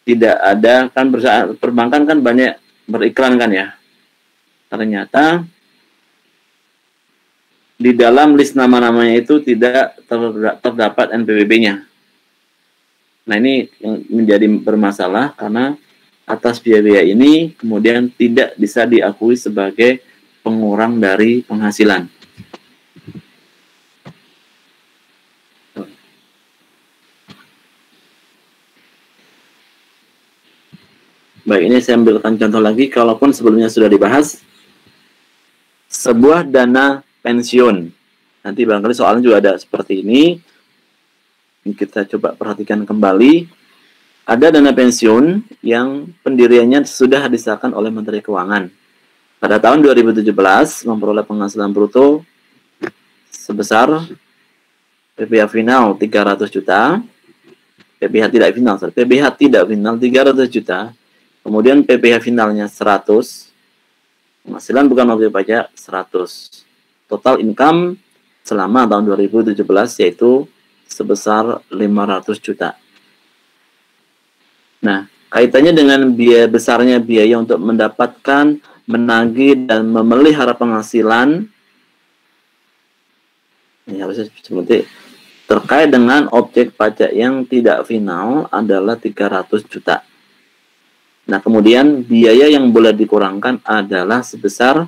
tidak ada, kan perusahaan perbankan kan banyak beriklan kan ya. Ternyata di dalam list nama-namanya itu tidak terdapat NPWP-nya. Nah, ini yang menjadi bermasalah karena atas biaya ini kemudian tidak bisa diakui sebagai pengurang dari penghasilan. Baik, ini saya ambilkan contoh lagi, kalaupun sebelumnya sudah dibahas. Sebuah dana pensiun. Nanti barangkali soalnya juga ada seperti ini. Kita coba perhatikan kembali. Ada dana pensiun yang pendiriannya sudah disahkan oleh Menteri Keuangan. Pada tahun 2017 memperoleh penghasilan bruto sebesar PPh final 300 juta. PPh tidak final, PPh tidak final 300 juta. Kemudian PPh finalnya 100. Penghasilan bukan objek pajak 100. Total income selama tahun 2017 yaitu sebesar 500 juta. Nah, kaitannya dengan biaya besarnya biaya untuk mendapatkan, menagih, dan memelihara penghasilan, ini harusnya seperti terkait dengan objek pajak yang tidak final adalah 300 juta. Nah, kemudian biaya yang boleh dikurangkan adalah sebesar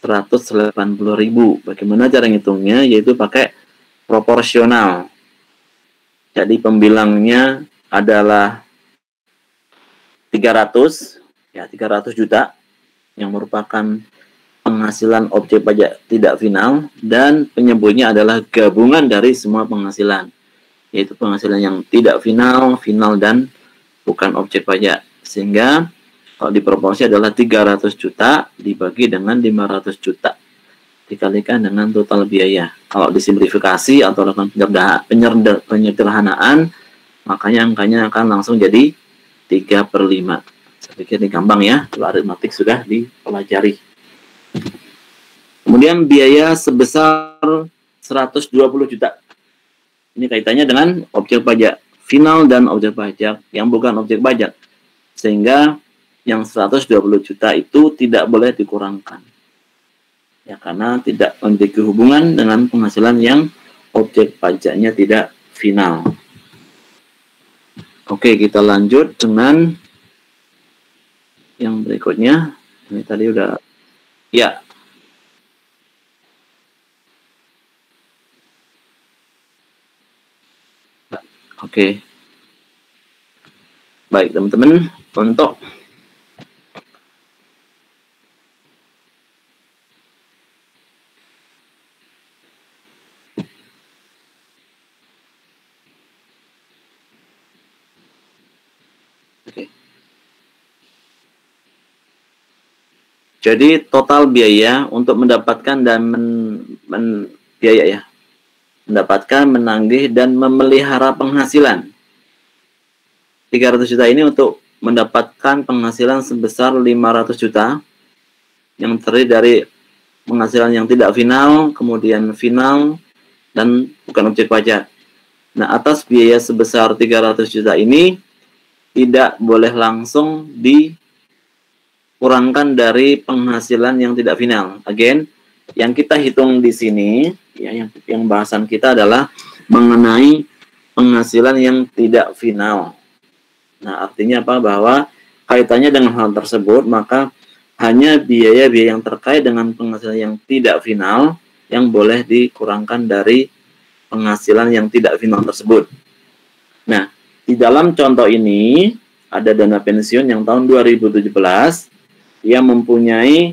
180.000. Bagaimana cara ngitungnya? Yaitu pakai proporsional. Jadi pembilangnya adalah 300 juta yang merupakan penghasilan objek pajak tidak final, dan penyebutnya adalah gabungan dari semua penghasilan, yaitu penghasilan yang tidak final, final, dan bukan objek pajak. Sehingga kalau diproporsi adalah 300 juta dibagi dengan 500 juta dikalikan dengan total biaya. Kalau disimplifikasi atau lakukan penyederhanaan, makanya angkanya akan langsung jadi 3/5. Saya pikir ini gampang ya, kalau aritmatik sudah dipelajari. Kemudian biaya sebesar 120 juta. Ini kaitannya dengan objek pajak final dan objek pajak yang bukan objek pajak. Sehingga yang 120 juta itu tidak boleh dikurangkan. Ya, karena tidak memiliki hubungan dengan penghasilan yang objek pajaknya tidak final. Oke, kita lanjut dengan yang berikutnya. Ini tadi udah, ya. Oke. Baik, teman-teman, untuk jadi total biaya untuk mendapatkan dan mendapatkan, menagih, dan memelihara penghasilan 300 juta ini untuk mendapatkan penghasilan sebesar 500 juta yang terdiri dari penghasilan yang tidak final, kemudian final, dan bukan objek pajak. Nah, atas biaya sebesar 300 juta ini tidak boleh langsung dikurangkan dari penghasilan yang tidak final. Again, yang kita hitung di sini, ya, yang bahasan kita adalah mengenai penghasilan yang tidak final. Nah, artinya apa? Bahwa kaitannya dengan hal tersebut, maka hanya biaya-biaya yang terkait dengan penghasilan yang tidak final yang boleh dikurangkan dari penghasilan yang tidak final tersebut. Nah, di dalam contoh ini ada dana pensiun yang tahun 2017 yang mempunyai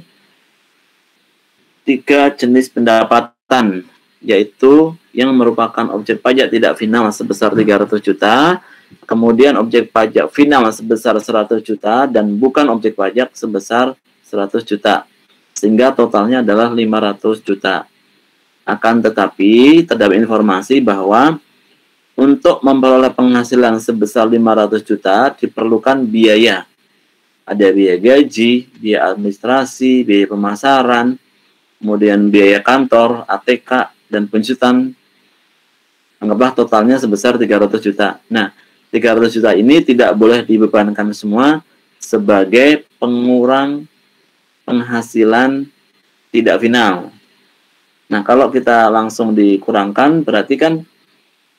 3 jenis pendapatan, yaitu yang merupakan objek pajak tidak final sebesar 300 juta, kemudian objek pajak final sebesar 100 juta, dan bukan objek pajak sebesar 100 juta. Sehingga totalnya adalah 500 juta. Akan tetapi, terdapat informasi bahwa untuk memperoleh penghasilan sebesar 500 juta diperlukan biaya. Ada biaya gaji, biaya administrasi, biaya pemasaran, kemudian biaya kantor, ATK, dan pensiunan. Anggaplah totalnya sebesar 300 juta. Nah, 300 juta ini tidak boleh dibebankan semua sebagai pengurang penghasilan tidak final. Nah, kalau kita langsung dikurangkan, berarti kan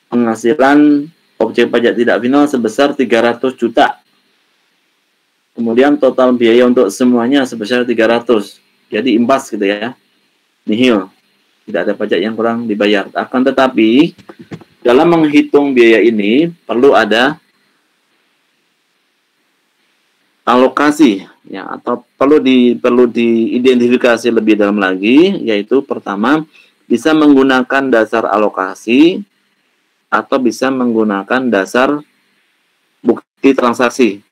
penghasilan objek pajak tidak final sebesar 300 juta. Kemudian total biaya untuk semuanya sebesar 300. Jadi imbas gitu ya. Nihil. Tidak ada pajak yang kurang dibayar. Akan tetapi, dalam menghitung biaya ini perlu ada alokasi ya, atau perlu diidentifikasi lebih dalam lagi, yaitu pertama bisa menggunakan dasar alokasi atau bisa menggunakan dasar bukti transaksi.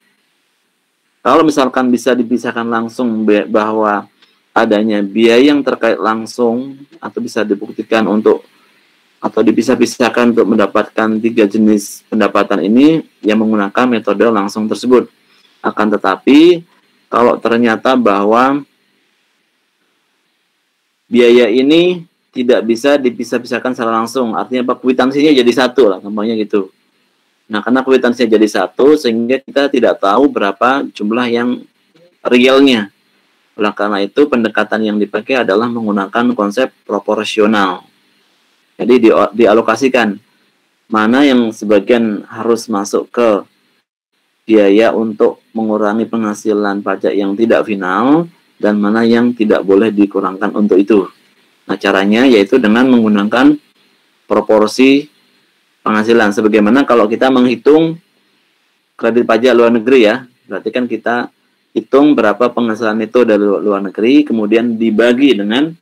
Kalau misalkan bisa dipisahkan langsung bahwa adanya biaya yang terkait langsung atau bisa dibuktikan atau dipisah-pisahkan untuk mendapatkan 3 jenis pendapatan ini yang menggunakan metode langsung tersebut. Akan tetapi kalau ternyata bahwa biaya ini tidak bisa dipisah-pisahkan secara langsung, artinya apa? Kwitansinya jadi satu lah, gampangnya gitu. Nah, karena kwitansinya jadi satu, sehingga kita tidak tahu berapa jumlah yang realnya. Oleh karena itu, pendekatan yang dipakai adalah menggunakan konsep proporsional. Jadi dialokasikan mana yang sebagian harus masuk ke biaya untuk mengurangi penghasilan pajak yang tidak final, dan mana yang tidak boleh dikurangkan untuk itu. Nah, caranya yaitu dengan menggunakan proporsi penghasilan. Sebagaimana kalau kita menghitung kredit pajak luar negeri ya, berarti kan kita hitung berapa penghasilan itu dari luar negeri, kemudian dibagi dengan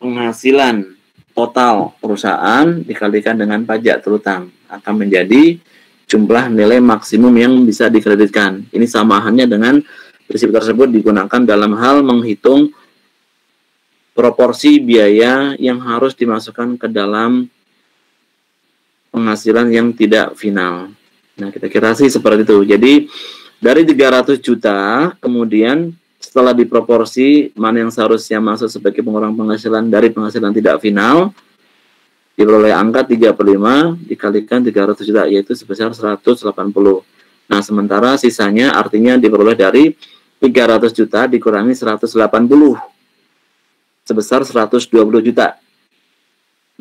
penghasilan total perusahaan dikalikan dengan pajak terutang, akan menjadi jumlah nilai maksimum yang bisa dikreditkan. Ini samaannya dengan prinsip tersebut digunakan dalam hal menghitung proporsi biaya yang harus dimasukkan ke dalam penghasilan yang tidak final. Nah, kita kira sih seperti itu. Jadi, dari 300 juta, kemudian setelah diproporsi mana yang seharusnya masuk sebagai pengurang penghasilan dari penghasilan tidak final, diperoleh angka 3/5 dikalikan 300 juta, yaitu sebesar 180. Nah, sementara sisanya artinya diperoleh dari 300 juta dikurangi 180, sebesar 120 juta.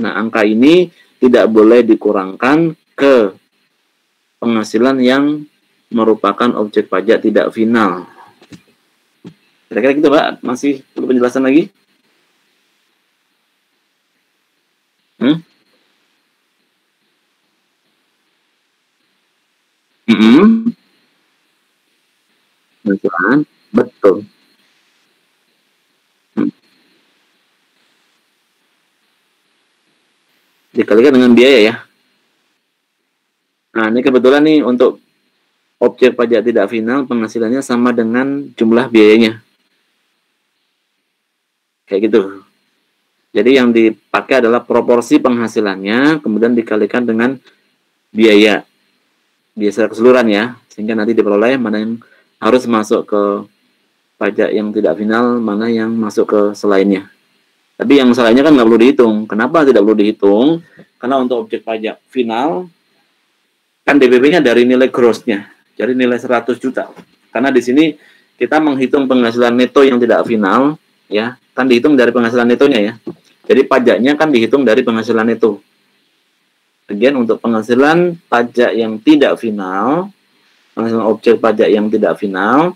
Nah, angka ini tidak boleh dikurangkan ke penghasilan yang merupakan objek pajak tidak final. Kira-kira gitu, Pak. Masih perlu penjelasan lagi? Penghasilan, betul. Dikalikan dengan biaya ya. Nah, ini kebetulan nih untuk objek pajak tidak final penghasilannya sama dengan jumlah biayanya. Kayak gitu. Jadi yang dipakai adalah proporsi penghasilannya, kemudian dikalikan dengan biaya. Biasa keseluruhan ya, sehingga nanti diperoleh mana yang harus masuk ke pajak yang tidak final, mana yang masuk ke selainnya. Tapi yang selainnya kan nggak perlu dihitung. Kenapa tidak perlu dihitung? Karena untuk objek pajak final, kan DPP-nya dari nilai gross-nya, jadi nilai 100 juta. Karena di sini kita menghitung penghasilan neto yang tidak final, ya, kan dihitung dari penghasilan netonya ya. Jadi pajaknya kan dihitung dari penghasilan neto. Again, untuk penghasilan pajak yang tidak final, penghasilan objek pajak yang tidak final,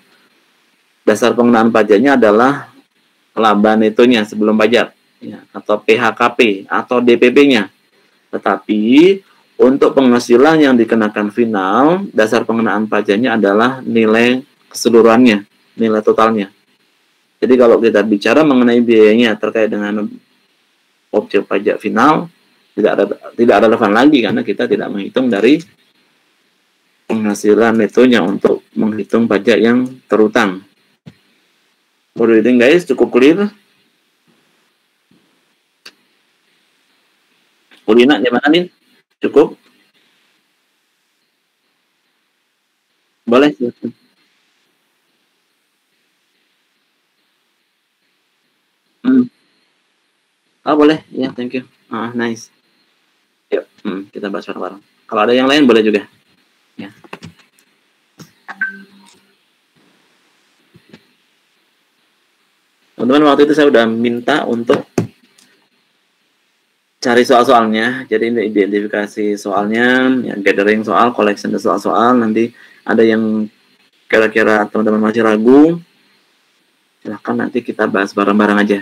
dasar pengenaan pajaknya adalah laba netonya sebelum pajak, ya, atau PHKP atau DPP-nya. Tetapi untuk penghasilan yang dikenakan final, dasar pengenaan pajaknya adalah nilai keseluruhannya, nilai totalnya. Jadi kalau kita bicara mengenai biayanya terkait dengan objek pajak final, tidak relevan lagi karena kita tidak menghitung dari penghasilan netonya untuk menghitung pajak yang terutang. What do you think, guys? Cukup clear? Ulina, gimana nih? Cukup? Boleh? Oh, boleh. Ya, thank you. Nice. Yuk, kita bahas bareng-bareng. Kalau ada yang lain, boleh juga. Ya. Teman-teman, waktu itu saya udah minta untuk cari soal-soalnya. Jadi ini identifikasi soalnya, ya, gathering soal, collection soal-soal. Nanti ada yang kira-kira teman-teman masih ragu, silahkan nanti kita bahas bareng-bareng aja.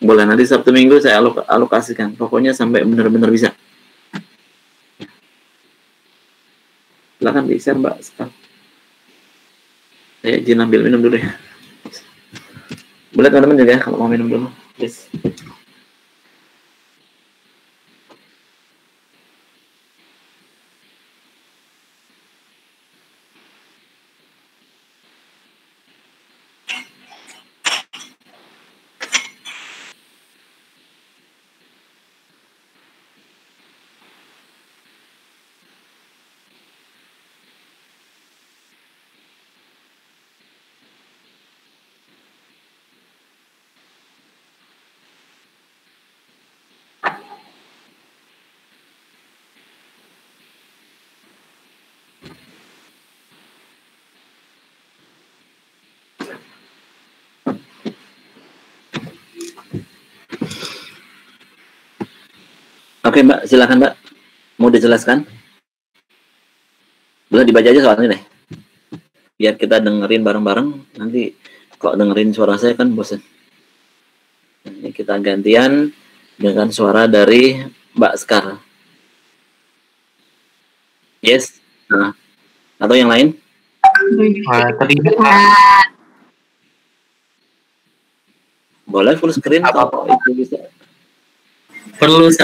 Boleh, nanti Sabtu Minggu saya alokasikan. Pokoknya sampai benar-benar bisa. Silahkan di-share, Mbak. Saya izin ambil minum dulu ya. Boleh teman-teman juga ya, kalau mau minum dulu. Please. Oke, Mbak, silakan, Mbak. Mau dijelaskan? Boleh dibaca aja soalnya deh. Biar kita dengerin bareng-bareng. Nanti kalau dengerin suara saya kan bosan. Ini kita gantian dengan suara dari Mbak Sekar. Yes. Nah, atau yang lain? Boleh full screen atau itu bisa? Perlu.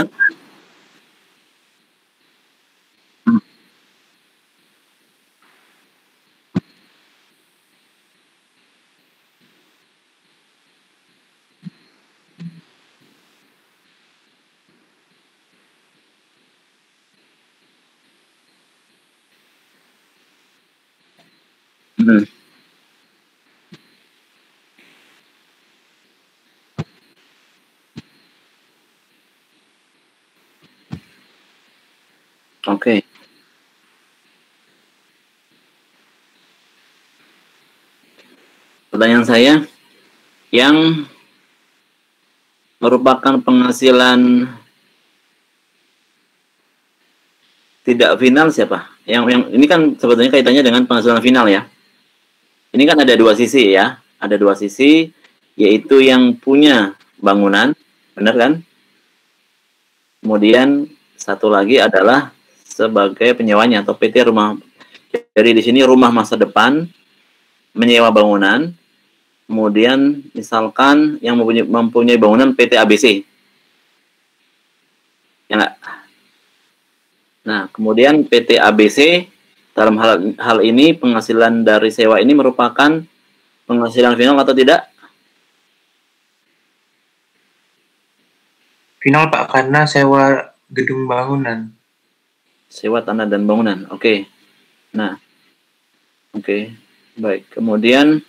Oke. Pertanyaan saya, yang merupakan penghasilan tidak final siapa? Yang ini kan sebetulnya kaitannya dengan penghasilan final ya. Ini kan ada dua sisi ya. Ada dua sisi, yaitu yang punya bangunan, benar kan? Kemudian satu lagi adalah sebagai penyewanya atau PT rumah. Jadi di sini rumah masa depan menyewa bangunan. Kemudian misalkan yang mempunyai bangunan PT ABC. Ya enggak? Nah, kemudian PT ABC dalam hal ini penghasilan dari sewa ini merupakan penghasilan final atau tidak? Final, Pak, karena sewa gedung bangunan. Sewa tanah dan bangunan. Oke. Nah. Oke. Baik. Kemudian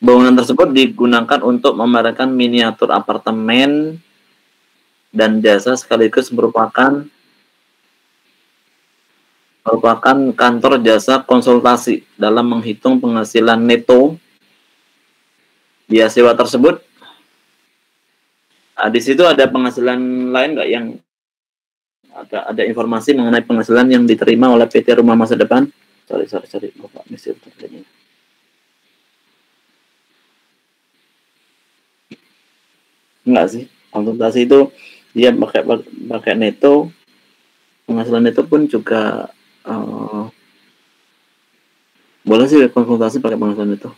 bangunan tersebut digunakan untuk memerankan miniatur apartemen dan jasa sekaligus merupakan kantor jasa konsultasi dalam menghitung penghasilan neto biaya sewa tersebut. Di situ ada penghasilan lain nggak yang ada informasi mengenai penghasilan yang diterima oleh PT Rumah Masa Depan. Sorry, Bapak Mesir terjadi. Enggak sih, konsultasi itu dia pakai neto, penghasilan neto pun juga boleh sih konsultasi pakai penghasilan neto.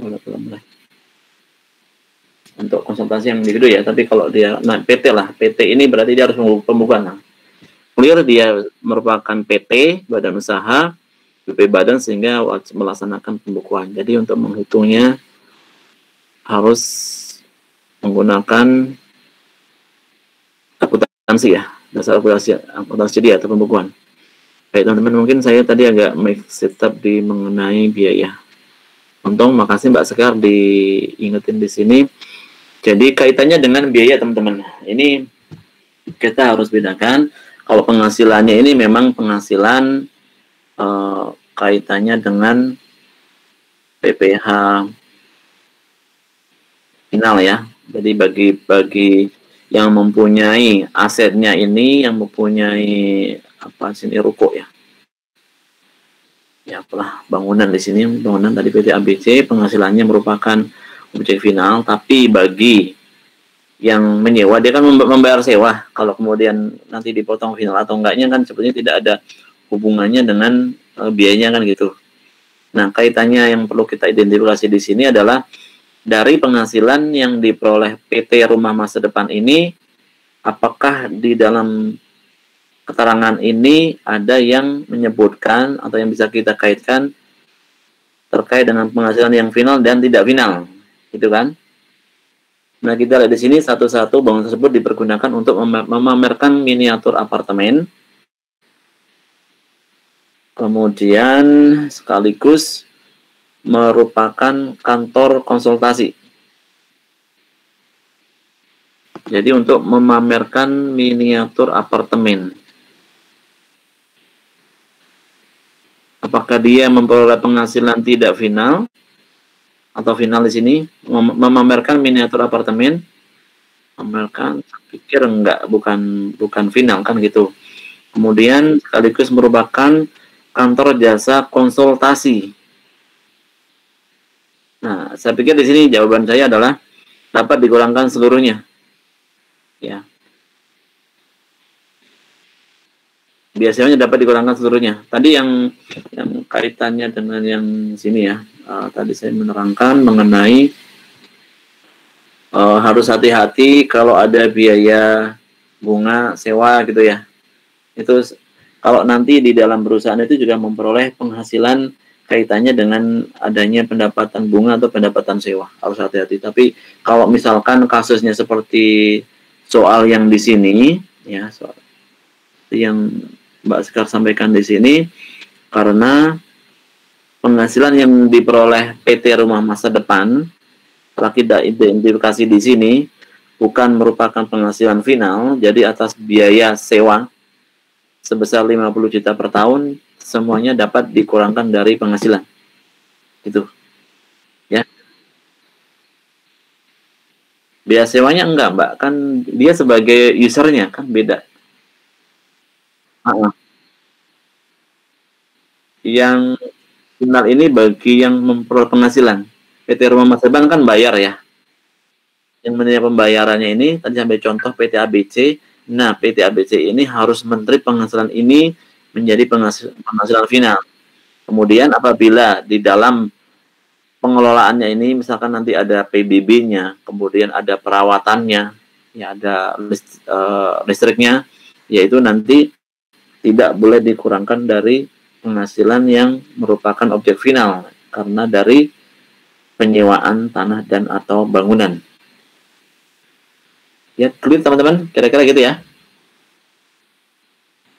Boleh. Untuk konsultasi yang individu ya, tapi kalau dia PT lah, PT ini berarti dia harus pembukuan. Nah, clear dia merupakan PT, badan usaha, BP badan, sehingga wajib melaksanakan pembukuan. Jadi untuk menghitungnya harus menggunakan akuntansi ya, dasar akuntansi dia atau pembukuan. Baik teman-teman, mungkin saya tadi agak make setup di mengenai biaya. Untung, makasih Mbak Sekar diingetin di sini. Jadi kaitannya dengan biaya teman-teman. Ini kita harus bedakan. Kalau penghasilannya ini memang penghasilan kaitannya dengan PPh final ya. Jadi bagi yang mempunyai asetnya ini, yang mempunyai apa sini ruko ya. Ya apalah, bangunan di sini, bangunan tadi PT ABC penghasilannya merupakan objek final, tapi bagi yang menyewa dia kan membayar sewa. Kalau kemudian nanti dipotong final atau enggaknya kan sebenarnya tidak ada hubungannya dengan biayanya kan gitu. Nah, kaitannya yang perlu kita identifikasi di sini adalah dari penghasilan yang diperoleh PT Rumah Masa Depan ini, apakah di dalam keterangan ini ada yang menyebutkan atau yang bisa kita kaitkan terkait dengan penghasilan yang final dan tidak final. Gitu kan? Nah, kita lihat di sini satu-satu bangunan tersebut dipergunakan untuk memamerkan miniatur apartemen. Kemudian sekaligus merupakan kantor konsultasi. Jadi untuk memamerkan miniatur apartemen. Apakah dia memperoleh penghasilan tidak final? Atau final di sini memamerkan miniatur apartemen, memamerkan, saya pikir enggak, bukan final kan gitu. Kemudian sekaligus merupakan kantor jasa konsultasi. Nah, saya pikir di sini jawaban saya adalah dapat dikurangkan seluruhnya. Ya. Biasanya dapat dikurangkan seluruhnya. Tadi yang kaitannya dengan yang sini ya. Tadi saya menerangkan mengenai harus hati-hati kalau ada biaya bunga sewa gitu ya. Itu kalau nanti di dalam perusahaan itu juga memperoleh penghasilan kaitannya dengan adanya pendapatan bunga atau pendapatan sewa, harus hati-hati. Tapi kalau misalkan kasusnya seperti soal yang di sini ya, soal yang Mbak Sekar sampaikan di sini, karena penghasilan yang diperoleh PT Rumah Masa Depan telah kita identifikasi di sini bukan merupakan penghasilan final, jadi atas biaya sewa sebesar 50 juta per tahun semuanya dapat dikurangkan dari penghasilan. Gitu. Ya. Biaya sewanya enggak, Mbak. Kan dia sebagai usernya kan beda. Yang final ini bagi yang memperoleh penghasilan. PT Rumah Masa Depan kan bayar ya. Yang menerima pembayarannya ini tadi sampai contoh PT ABC. Nah, PT ABC ini harus menteri penghasilan ini menjadi penghasilan final. Kemudian apabila di dalam pengelolaannya ini misalkan nanti ada PBB-nya, kemudian ada perawatannya, ya ada listriknya, yaitu nanti tidak boleh dikurangkan dari penghasilan yang merupakan objek final karena dari penyewaan tanah dan atau bangunan. Ya, clear teman-teman, kira-kira gitu ya.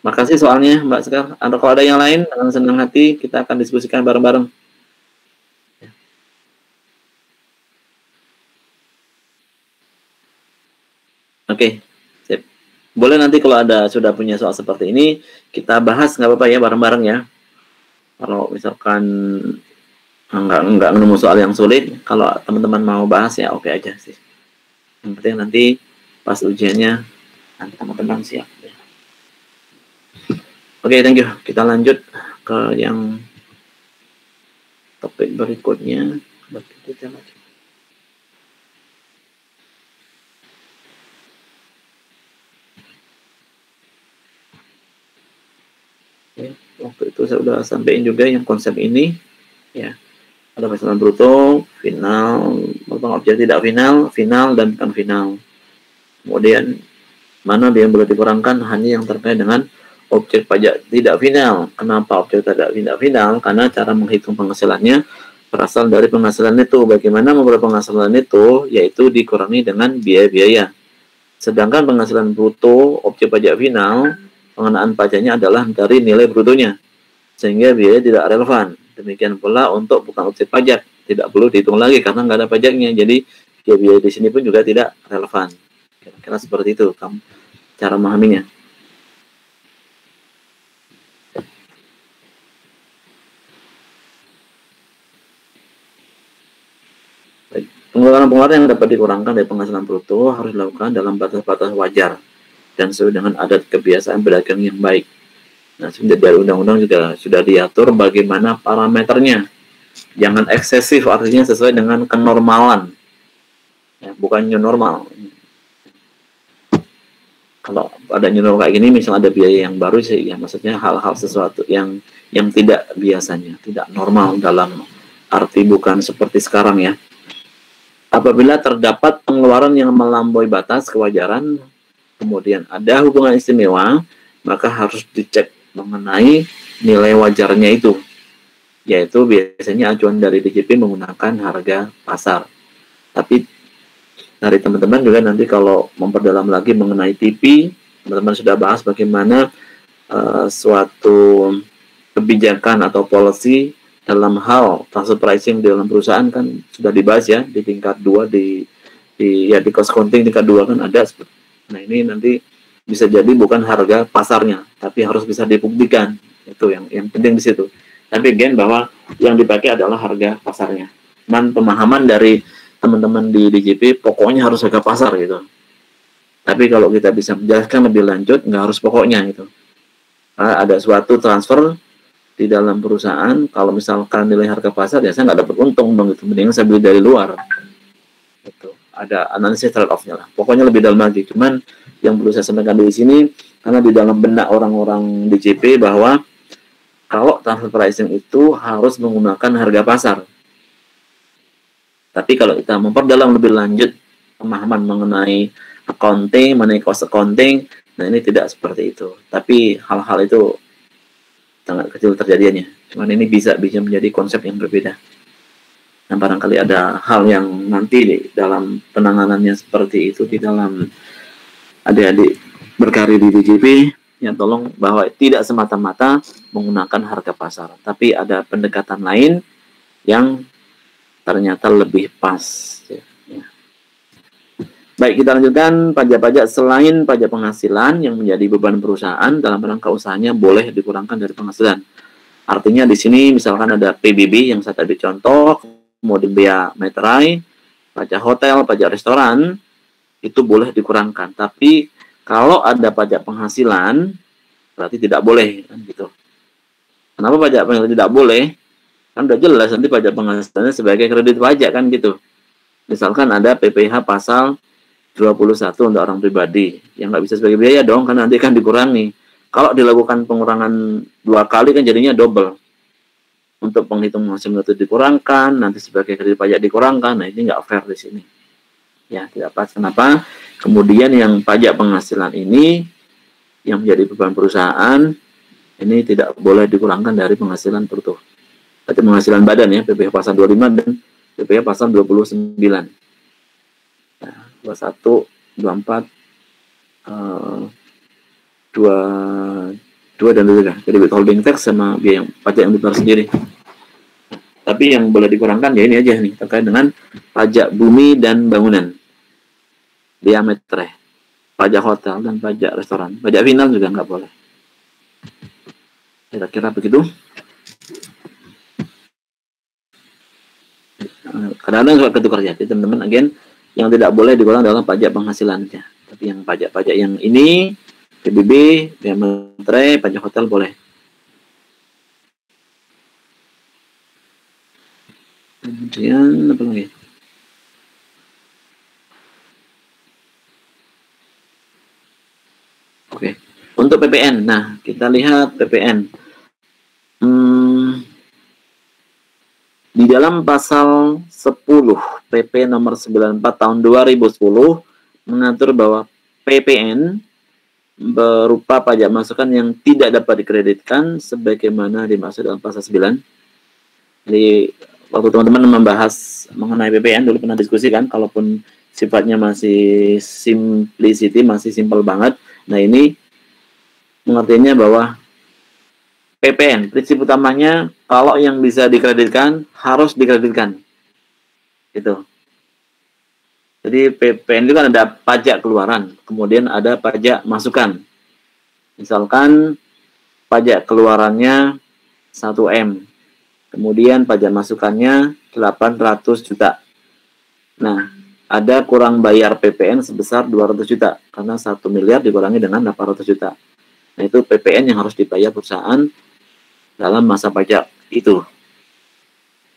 Makasih soalnya Mbak Sekar. Kalau ada yang lain, dengan senang hati kita akan diskusikan bareng-bareng. Oke, sip. Boleh nanti kalau ada sudah punya soal seperti ini, kita bahas nggak apa-apa ya bareng-bareng ya. Kalau misalkan nggak nemu soal yang sulit, kalau teman-teman mau bahas ya oke aja sih. Yang penting nanti pas ujiannya teman-teman siap. Oke, thank you. Kita lanjut ke yang topik berikutnya. Oke, waktu itu saya sudah sampaikan juga yang konsep ini, ya. Ada penghasilan bruto, final, merupakan objek tidak final, final dan bukan final. Kemudian mana dia yang boleh dikurangkan hanya yang terkait dengan objek pajak tidak final. Kenapa objek tidak final? Karena cara menghitung penghasilannya berasal dari penghasilan itu. Bagaimana memperoleh penghasilan itu? Yaitu dikurangi dengan biaya-biaya. Sedangkan penghasilan bruto objek pajak final, pengenaan pajaknya adalah dari nilai brutonya, sehingga biaya tidak relevan. Demikian pula untuk bukan objek pajak, tidak perlu dihitung lagi karena nggak ada pajaknya. Jadi biaya di sini pun juga tidak relevan. Kira-kira seperti itu kamu cara memahaminya. Pengeluaran-pengeluaran yang dapat dikurangkan dari penghasilan bruto harus dilakukan dalam batas-batas wajar dan sesuai dengan adat kebiasaan pedagang yang baik. Nah, dari undang-undang juga sudah diatur bagaimana parameternya. Jangan eksesif, artinya sesuai dengan kenormalan. Ya, bukan new normal. Kalau ada new normal kayak gini, misalnya ada biaya yang baru sih, ya maksudnya hal-hal sesuatu yang tidak biasanya, tidak normal dalam arti bukan seperti sekarang ya. Apabila terdapat pengeluaran yang melampaui batas kewajaran, kemudian ada hubungan istimewa, maka harus dicek mengenai nilai wajarnya itu, yaitu biasanya acuan dari DJP menggunakan harga pasar. Tapi dari teman-teman juga nanti kalau memperdalam lagi mengenai TP, teman-teman sudah bahas bagaimana suatu kebijakan atau policy dalam hal transfer pricing di dalam perusahaan kan sudah dibahas ya di tingkat 2 di cost counting tingkat 2 kan ada. Nah, ini nanti bisa jadi bukan harga pasarnya, tapi harus bisa dibuktikan. Itu yang penting di situ. Tapi again bahwa yang dipakai adalah harga pasarnya. Dan pemahaman dari teman-teman di DJP pokoknya harus harga pasar gitu. Tapi kalau kita bisa menjelaskan lebih lanjut, nggak harus pokoknya gitu. Ada suatu transfer di dalam perusahaan, kalau misalkan nilai harga pasar, ya saya nggak dapat untung dong gitu. Mendingan saya beli dari luar. Gitu. Ada analisis trade-off-nya lah. Pokoknya lebih dalam lagi. Cuman yang perlu saya sampaikan di sini, karena di dalam benak orang-orang DJP bahwa kalau transfer pricing itu harus menggunakan harga pasar. Tapi kalau kita memperdalam lebih lanjut pemahaman mengenai accounting, mengenai cost accounting, nah ini tidak seperti itu. Tapi hal-hal itu sangat kecil terjadinya. Cuman ini bisa menjadi konsep yang berbeda. Nah, barangkali ada hal yang nanti di dalam penanganannya seperti itu di dalam adik-adik berkarir di DJP, yang tolong bahwa tidak semata-mata menggunakan harga pasar, tapi ada pendekatan lain yang ternyata lebih pas. Ya. Baik, kita lanjutkan. Pajak-pajak selain pajak penghasilan yang menjadi beban perusahaan dalam rangka usahanya boleh dikurangkan dari penghasilan. Artinya di sini misalkan ada PBB yang saya tadi contoh, kemudian biaya meterai, pajak hotel, pajak restoran, itu boleh dikurangkan. Tapi kalau ada pajak penghasilan, berarti tidak boleh kan gitu. Kenapa pajak penghasilan tidak boleh? Kan udah jelas nanti pajak penghasilannya sebagai kredit pajak kan gitu. Misalkan ada PPh pasal 21 untuk orang pribadi, yang nggak bisa sebagai biaya dong, kan nanti kan dikurangi. Kalau dilakukan pengurangan 2 kali kan jadinya double. Untuk penghitung penghasilan itu dikurangkan, nanti sebagai kredit pajak dikurangkan, nah ini nggak fair di sini. Ya, tidak pas. Kenapa? Kemudian yang pajak penghasilan ini yang menjadi beban perusahaan ini tidak boleh dikurangkan dari penghasilan bruto. Berarti penghasilan badan ya, PPh pasal 25 dan PPh pasal 29. Nah, 21, 24, 2 dan 3. Jadi withholding tax sama biaya pajak yang dibayar sendiri. Tapi yang boleh dikurangkan ya ini aja nih, terkait dengan pajak bumi dan bangunan. Diameter, pajak hotel dan pajak restoran. Pajak final juga nggak boleh. Kira-kira begitu. Kadang-kadang suka ketukar ya, teman-teman. Again, yang tidak boleh dikurang dalam pajak penghasilannya. Tapi yang pajak-pajak yang ini PBB, biaya materai, pajak hotel boleh. Kemudian apa lagi? Oke, untuk PPN. Nah, kita lihat PPN. Di dalam pasal 10 PP nomor 94 tahun 2010 mengatur bahwa PPN berupa pajak masukan yang tidak dapat dikreditkan sebagaimana dimaksud dalam pasal 9. Jadi waktu teman-teman membahas mengenai PPN dulu pernah diskusi kan, kalaupun sifatnya masih simplicity, masih simple banget. Nah, ini mengertinya bahwa PPN, prinsip utamanya kalau yang bisa dikreditkan harus dikreditkan. Gitu. Jadi PPN itu kan ada pajak keluaran, kemudian ada pajak masukan. Misalkan pajak keluarannya 1M, kemudian pajak masukannya 800 juta. Nah, ada kurang bayar PPN sebesar 200 juta, karena 1 miliar dikurangi dengan 800 juta. Nah, itu PPN yang harus dibayar perusahaan dalam masa pajak itu.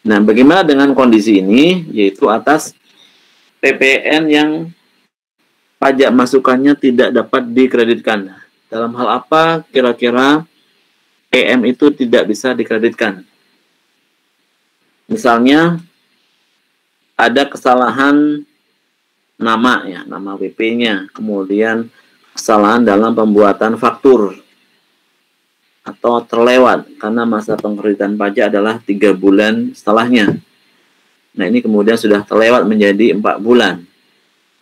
Nah, bagaimana dengan kondisi ini? Yaitu atas PPN yang pajak masukannya tidak dapat dikreditkan. Dalam hal apa kira-kira PM itu tidak bisa dikreditkan? Misalnya ada kesalahan nama ya, nama PP-nya, kemudian kesalahan dalam pembuatan faktur, atau terlewat karena masa pengkreditan pajak adalah 3 bulan setelahnya. Nah, ini kemudian sudah terlewat menjadi 4 bulan.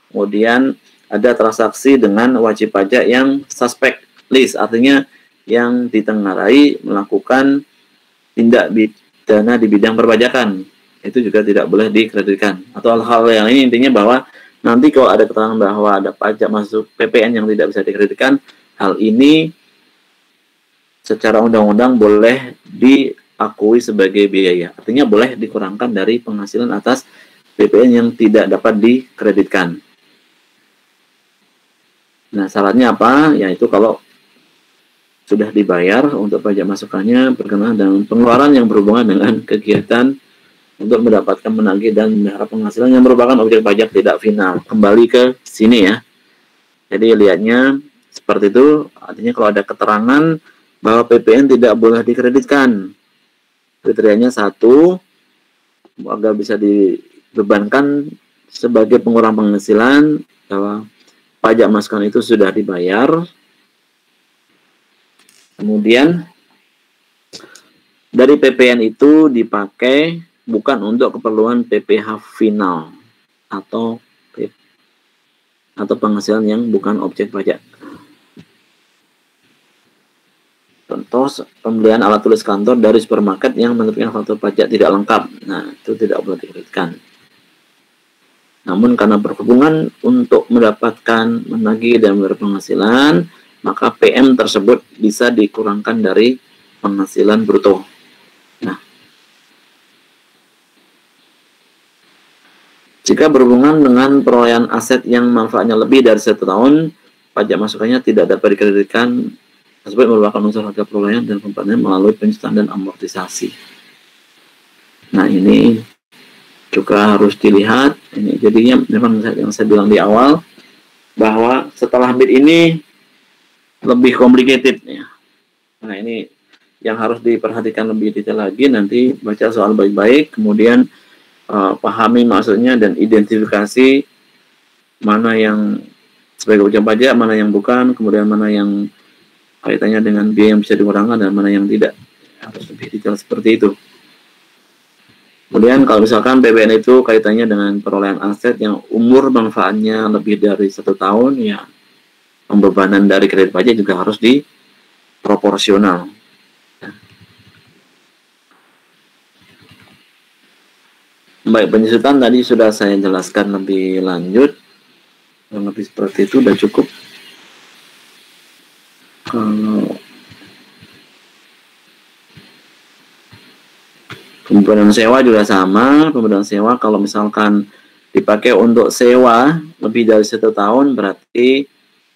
Kemudian ada transaksi dengan wajib pajak yang suspect list, artinya yang ditengarai melakukan tindak pidana di bidang perpajakan. Itu juga tidak boleh dikreditkan. Atau hal-hal yang ini intinya bahwa nanti kalau ada keterangan bahwa ada pajak masuk PPN yang tidak bisa dikreditkan, hal ini secara undang-undang boleh diakui sebagai biaya. Artinya boleh dikurangkan dari penghasilan atas PPN yang tidak dapat dikreditkan. Nah, syaratnya apa? Yaitu kalau sudah dibayar untuk pajak masukannya berkenaan dengan pengeluaran yang berhubungan dengan kegiatan untuk mendapatkan, menagih, dan memelihara penghasilan yang merupakan objek pajak tidak final. Kembali ke sini ya. Jadi lihatnya seperti itu. Artinya kalau ada keterangan bahwa PPN tidak boleh dikreditkan, kriterianya 1, agar bisa dibebankan sebagai pengurang penghasilan, bahwa pajak masukan itu sudah dibayar. Kemudian dari PPN itu dipakai bukan untuk keperluan PPh final atau penghasilan yang bukan objek pajak. Contoh, pembelian alat tulis kantor dari supermarket yang menerbitkan faktur pajak tidak lengkap. Nah, itu tidak boleh dikreditkan. Namun karena berhubungan untuk mendapatkan, menagih, dan berpenghasilan, maka PM tersebut bisa dikurangkan dari penghasilan bruto. Nah, jika berhubungan dengan perolehan aset yang manfaatnya lebih dari 1 tahun, pajak masukannya tidak dapat dikreditkan. Tersebut merupakan unsur harga perolehan dan pembayaran melalui penjualan dan amortisasi. Nah, ini juga harus dilihat. Ini jadinya memang yang saya bilang di awal bahwa setelah MIT ini lebih complicated ya. Nah, ini yang harus diperhatikan lebih detail lagi. Nanti baca soal baik-baik, kemudian pahami maksudnya dan identifikasi mana yang sebagai objek pajak, mana yang bukan, kemudian mana yang kaitannya dengan biaya yang bisa dikurangkan dan mana yang tidak. Harus lebih detail seperti itu. Kemudian kalau misalkan PPN itu kaitannya dengan perolehan aset yang umur manfaatnya lebih dari 1 tahun, ya pembebanan dari kredit pajak juga harus diproporsional. Baik, penyusutan tadi sudah saya jelaskan lebih lanjut. Lebih seperti itu sudah cukup. Kalau pembebanan sewa juga sama. Pembebanan sewa kalau misalkan dipakai untuk sewa lebih dari 1 tahun, berarti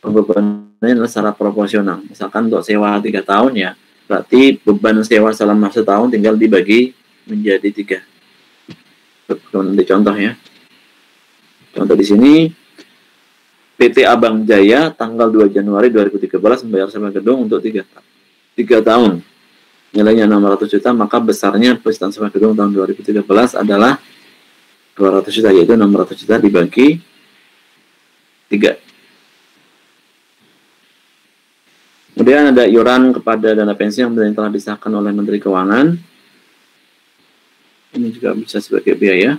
pembebanannya adalah secara proporsional. Misalkan untuk sewa 3 tahun ya, berarti beban sewa selama 1 tahun tinggal dibagi menjadi 3. Nanti contoh ya. Contoh di sini, PT Abang Jaya tanggal 2 Januari 2013 membayar sewa gedung untuk 3 tahun. Nilainya 600 juta, maka besarnya peristahan sewa gedung tahun 2013 adalah 200 juta, yaitu 600 juta dibagi 3. Kemudian ada iuran kepada dana pensi yang telah disahkan oleh Menteri Keuangan. Ini juga bisa sebagai biaya.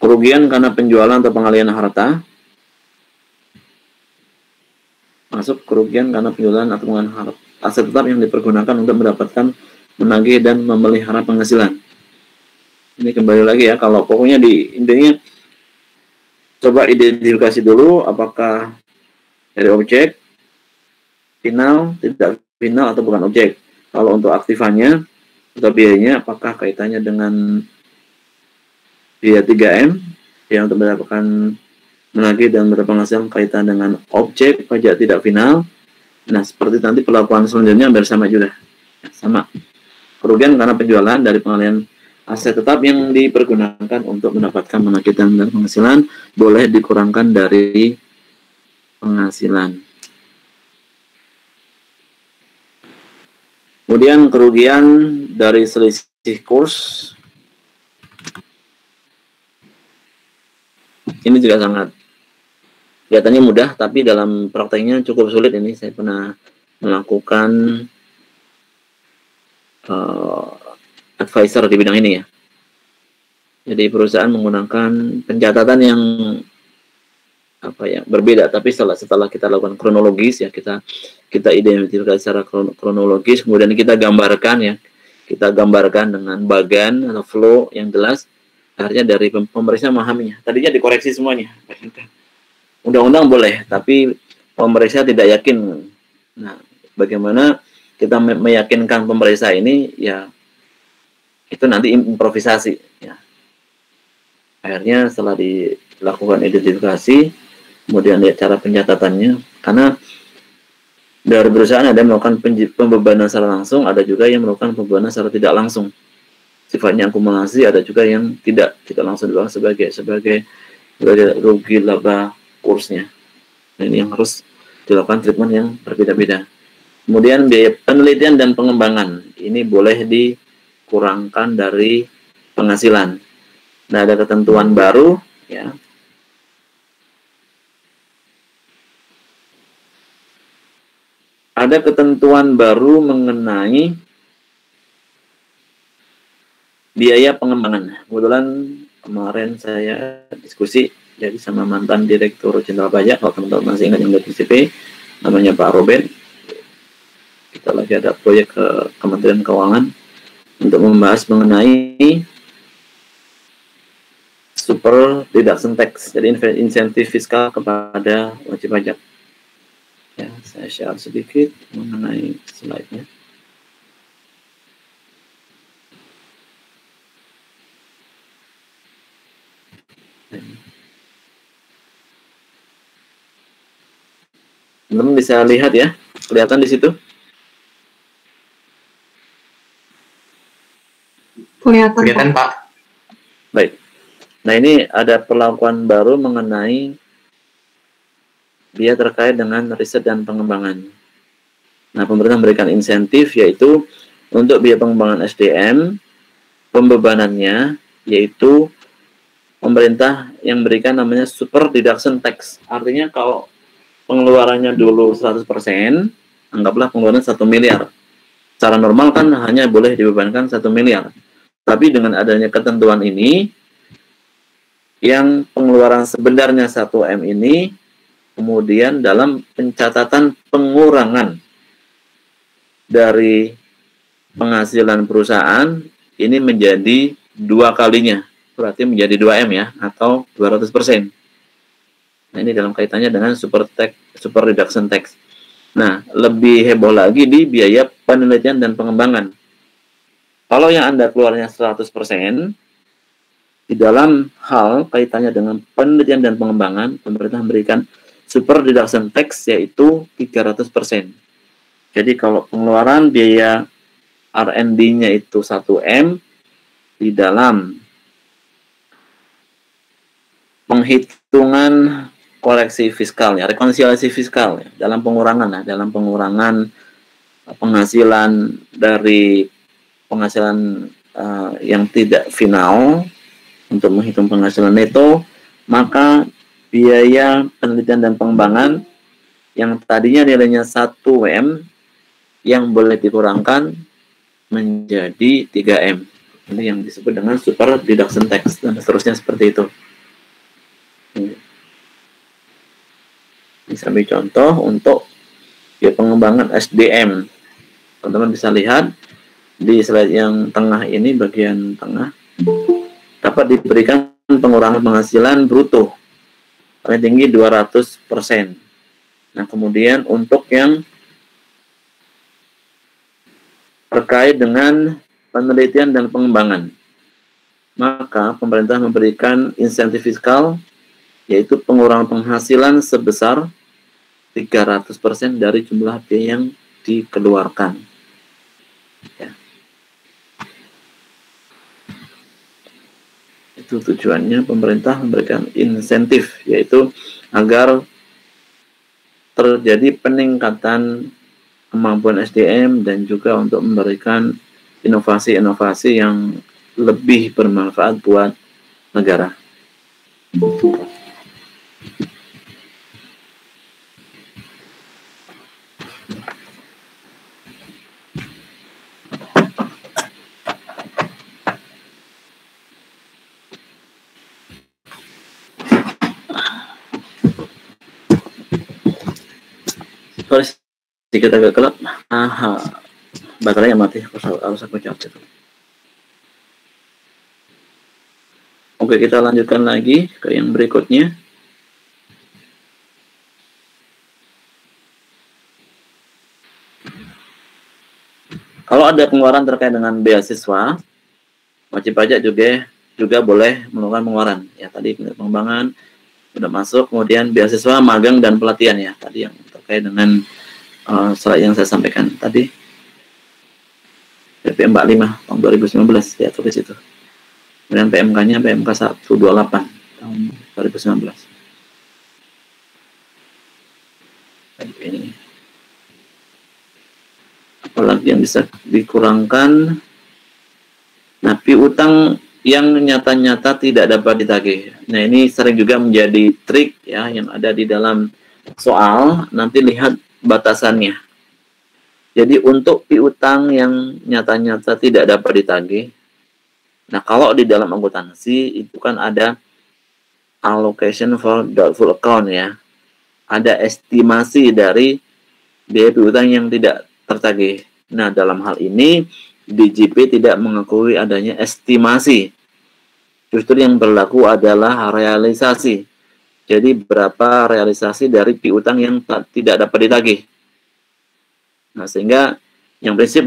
Kerugian karena penjualan atau pengalihan harta. Masuk kerugian karena penjualan atau pengalihan harta. Aset tetap yang dipergunakan untuk mendapatkan, menagih, dan memelihara penghasilan. Ini kembali lagi ya, kalau pokoknya intinya coba identifikasi dulu apakah dari objek, final, tidak final, atau bukan objek. Kalau untuk aktifannya atau biayanya, apakah kaitannya dengan biaya 3M yang untuk mendapatkan, menagih, dan berpenghasilan kaitan dengan objek pajak tidak final. Nah, seperti nanti perlakuan selanjutnya hampir sama juga. Sama. Kerugian karena penjualan dari pengalihan aset tetap yang dipergunakan untuk mendapatkan, menagih, dan penghasilan boleh dikurangkan dari penghasilan. Kemudian kerugian dari selisih kurs. Ini juga sangat kelihatannya mudah, tapi dalam prakteknya cukup sulit. Ini saya pernah melakukan advisor di bidang ini ya. Jadi perusahaan menggunakan pencatatan yang berbeda, tapi setelah kita lakukan kronologis ya, kita identifikasi secara kronologis, kemudian kita gambarkan dengan bagan atau flow yang jelas. Akhirnya dari pemeriksa memahaminya. Tadinya dikoreksi semuanya. Undang-undang boleh, tapi pemeriksa tidak yakin. Nah, bagaimana kita meyakinkan pemeriksa ini? Ya, itu nanti improvisasi. Ya. Akhirnya setelah dilakukan identifikasi, kemudian lihat cara pencatatannya. Karena dari perusahaan ada yang melakukan pembebanan secara langsung, ada juga yang melakukan pembebanan secara tidak langsung. Sifatnya akumulasi, ada juga yang tidak langsung dilakukan sebagai rugi laba kursnya. Nah, ini yang harus dilakukan treatment yang berbeda-beda. Kemudian biaya penelitian dan pengembangan ini boleh dikurangkan dari penghasilan. Nah, ada ketentuan baru ya. Ada ketentuan baru mengenai biaya pengembangan. Kebetulan kemarin saya diskusi jadi sama mantan Direktur Jenderal Pajak, kalau teman-teman masih ingat yang dari DCP, namanya Pak Robert. Kita lagi ada proyek ke Kementerian Keuangan untuk membahas mengenai super deduction tax, jadi insentif fiskal kepada wajib pajak. Ya, saya share sedikit mengenai slide-nya. Teman-teman bisa lihat ya, kelihatan di situ? Kelihatan Pak. Baik. Nah, ini ada perlakuan baru mengenai biaya terkait dengan riset dan pengembangan. Nah, pemerintah memberikan insentif yaitu untuk biaya pengembangan SDM, pembebanannya yaitu pemerintah yang memberikan namanya super deduction tax. Artinya kalau pengeluarannya dulu 100%, anggaplah pengeluaran 1 miliar. Secara normal kan hanya boleh dibebankan 1 miliar. Tapi dengan adanya ketentuan ini, yang pengeluaran sebenarnya 1M ini, kemudian dalam pencatatan pengurangan dari penghasilan perusahaan, ini menjadi 2 kalinya. Berarti menjadi 2M ya, atau 200%. Nah, ini dalam kaitannya dengan super reduction tax. Nah, lebih heboh lagi di biaya penelitian dan pengembangan. Kalau yang Anda keluarnya 100%, di dalam hal kaitannya dengan penelitian dan pengembangan, pemerintah memberikan super deduction tax yaitu 300%. Jadi kalau pengeluaran biaya R&D-nya itu 1M, di dalam penghitungan koreksi fiskal ya, rekonsiliasi fiskal ya, dalam pengurangan penghasilan dari penghasilan yang tidak final untuk menghitung penghasilan neto, maka biaya penelitian dan pengembangan yang tadinya nilainya 1M yang boleh dikurangkan menjadi 3M. Ini yang disebut dengan super deduction tax dan seterusnya seperti itu. Bisa ambil contoh untuk biaya pengembangan SDM. Teman-teman bisa lihat di slide yang tengah ini, bagian tengah, dapat diberikan pengurangan penghasilan bruto paling tinggi 200%. Nah, kemudian untuk yang terkait dengan penelitian dan pengembangan, maka pemerintah memberikan insentif fiskal yaitu pengurangan penghasilan sebesar 300% dari jumlah biaya yang dikeluarkan. Ya. Itu tujuannya pemerintah memberikan insentif, yaitu agar terjadi peningkatan kemampuan SDM dan juga untuk memberikan inovasi-inovasi yang lebih bermanfaat buat negara. Sedikit agak gelap. Baterainya mati. Harus aku charge itu. Oke, kita lanjutkan lagi ke yang berikutnya. Kalau ada pengeluaran terkait dengan beasiswa, wajib pajak juga boleh melakukan pengeluaran. Ya, tadi pengembangan sudah masuk, kemudian beasiswa, magang dan pelatihan ya. Tadi yang terkait dengan slide yang saya sampaikan tadi. PP 45 tahun 2019 ya, tulis itu. Kemudian PMK-nya PMK 128 tahun 2019. Ini. Apalagi yang bisa dikurangkan. Nah, piutang yang nyata-nyata tidak dapat ditagih. Nah, ini sering juga menjadi trik ya yang ada di dalam soal. Nanti lihat batasannya. Jadi untuk piutang yang nyata-nyata tidak dapat ditagih, nah kalau di dalam akuntansi itu kan ada allocation for doubtful account ya, ada estimasi dari biaya piutang yang tidak tertagih. Nah, dalam hal ini DJP tidak mengakui adanya estimasi, justru yang berlaku adalah realisasi. Jadi berapa realisasi dari piutang yang tidak dapat ditagih. Nah, sehingga yang prinsip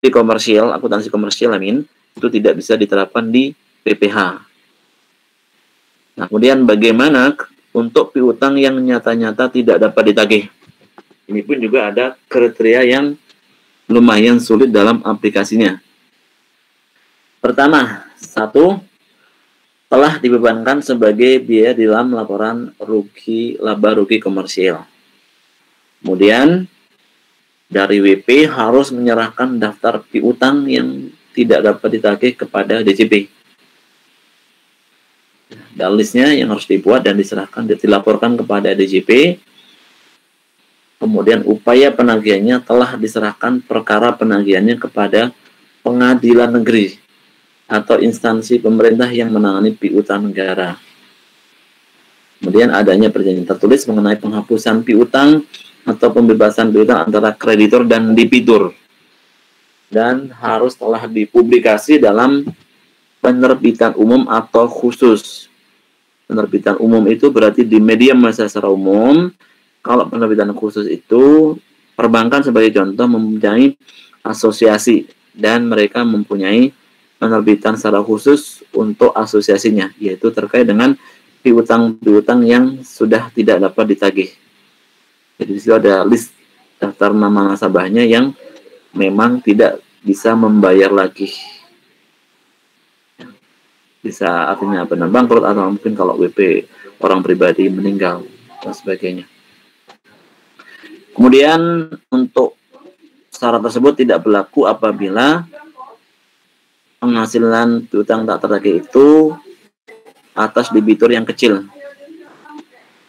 di komersial, akuntansi komersial itu tidak bisa diterapkan di PPH. Nah, kemudian bagaimana untuk piutang yang nyata-nyata tidak dapat ditagih? Ini pun juga ada kriteria yang lumayan sulit dalam aplikasinya. Pertama, telah dibebankan sebagai biaya dalam laporan laba rugi komersial. Kemudian dari WP harus menyerahkan daftar piutang yang tidak dapat ditagih kepada DJP. Dan listnya yang harus dibuat dan dilaporkan kepada DJP. Kemudian upaya penagihannya telah diserahkan perkara penagihannya kepada pengadilan negeri atau instansi pemerintah yang menangani piutang negara. Kemudian adanya perjanjian tertulis mengenai penghapusan piutang atau pembebasan piutang antara kreditor dan debitur, dan harus telah dipublikasi dalam penerbitan umum atau khusus. Penerbitan umum itu berarti di media massa secara umum. Kalau penerbitan khusus itu perbankan sebagai contoh mempunyai asosiasi dan mereka mempunyai penerbitan secara khusus untuk asosiasinya, yaitu terkait dengan piutang yang sudah tidak dapat ditagih. Jadi di situ ada list daftar nama nasabahnya yang memang tidak bisa membayar lagi. Bisa artinya benar bangkrut, atau mungkin kalau WP orang pribadi meninggal dan sebagainya. Kemudian untuk syarat tersebut tidak berlaku apabila penghasilan piutang tak tertagih itu atas debitur yang kecil,